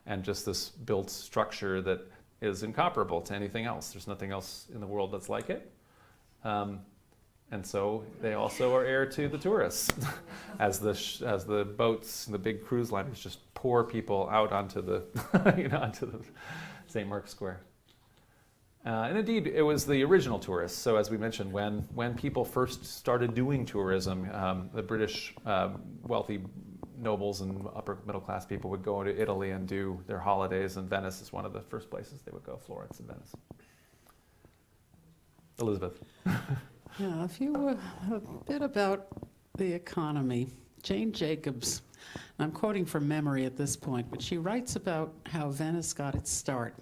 and just this built structure that is incomparable to anything else. There's nothing else in the world that's like it. And so they also are heir to the tourists, as the boats, the big cruise liners just pour people out onto the, onto the St. Mark's Square. And indeed, it was the original tourists. So as we mentioned, when people first started doing tourism, the British wealthy nobles and upper middle class people would go to Italy and do their holidays, and Venice is one of the first places they would go, Florence and Venice. Elizabeth. Yeah, a bit about the economy. Jane Jacobs, and I'm quoting from memory at this point, but she writes about how Venice got its start.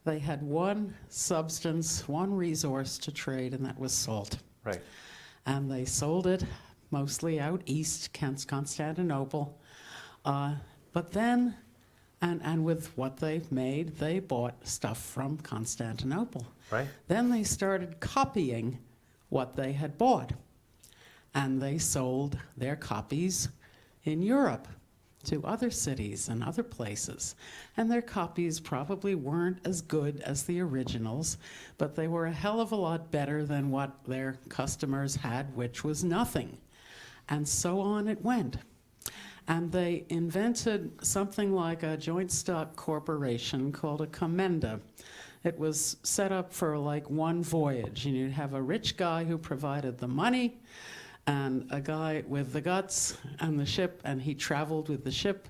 They had one substance, one resource to trade, and that was salt. Right. And they sold it mostly out east, Constantinople. But then, and with what they made, they bought stuff from Constantinople. Right. Then they started copying what they had bought, and they sold their copies in Europe to other cities and other places. And their copies probably weren't as good as the originals, but they were a hell of a lot better than what their customers had, which was nothing. And so on it went. And they invented something like a joint stock corporation called a commenda. It was set up for like one voyage. You'd have a rich guy who provided the money and a guy with the guts and the ship, and he traveled with the ship.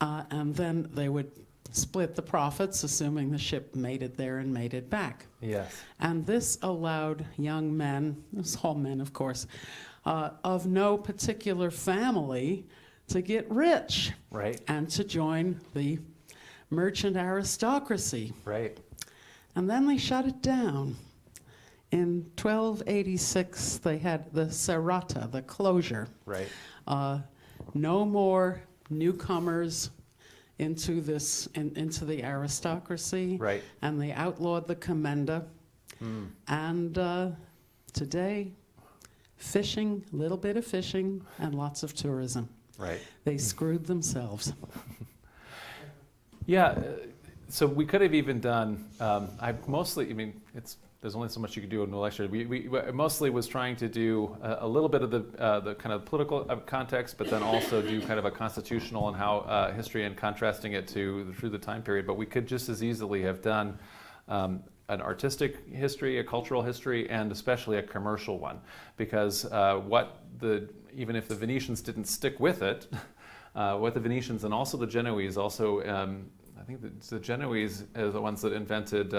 And then they would split the profits, assuming the ship made it there and made it back. Yes. And this allowed young men, this all men of course, of no particular family to get rich. Right. And to join the merchant aristocracy. Right. And then they shut it down. In 1286, they had the serrata, the closure. Right. No more newcomers into into the aristocracy. Right. And they outlawed the commenda. And today, fishing, a little bit of fishing, and lots of tourism. Right. They screwed themselves. Yeah. So we could have even done. There's only so much you could do in a lecture. We mostly was trying to do a little bit of the kind of political context, but then also do kind of a constitutional and how history and contrasting it through the time period. But we could just as easily have done an artistic history, a cultural history, and especially a commercial one, because even if the Venetians didn't stick with it, what the Venetians and also the Genoese also. I think the Genoese are the ones that invented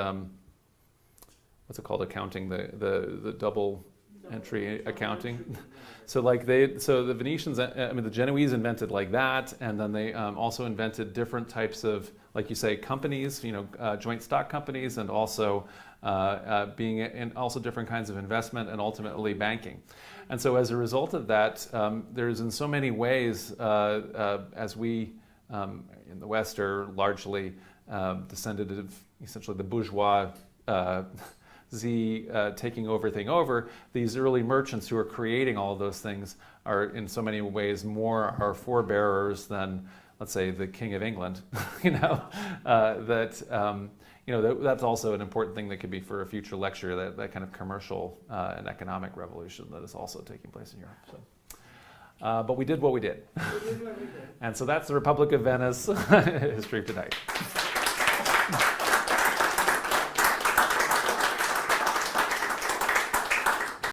what's it called, accounting, the double entry accounting. So the Venetians, the Genoese invented like that, and then they also invented different types of, like you say, companies, joint stock companies, and also also different kinds of investment, and ultimately banking. And so as a result of that, there's in so many ways, as we in the West are largely descended of essentially the bourgeois taking everything over, these early merchants who are creating all of those things are in so many ways more our forebearers than, let's say, the King of England. That's also an important thing that could be for a future lecture, that kind of commercial and economic revolution that is also taking place in Europe. So. But we did what we did. And so that's the Republic of Venice history of tonight.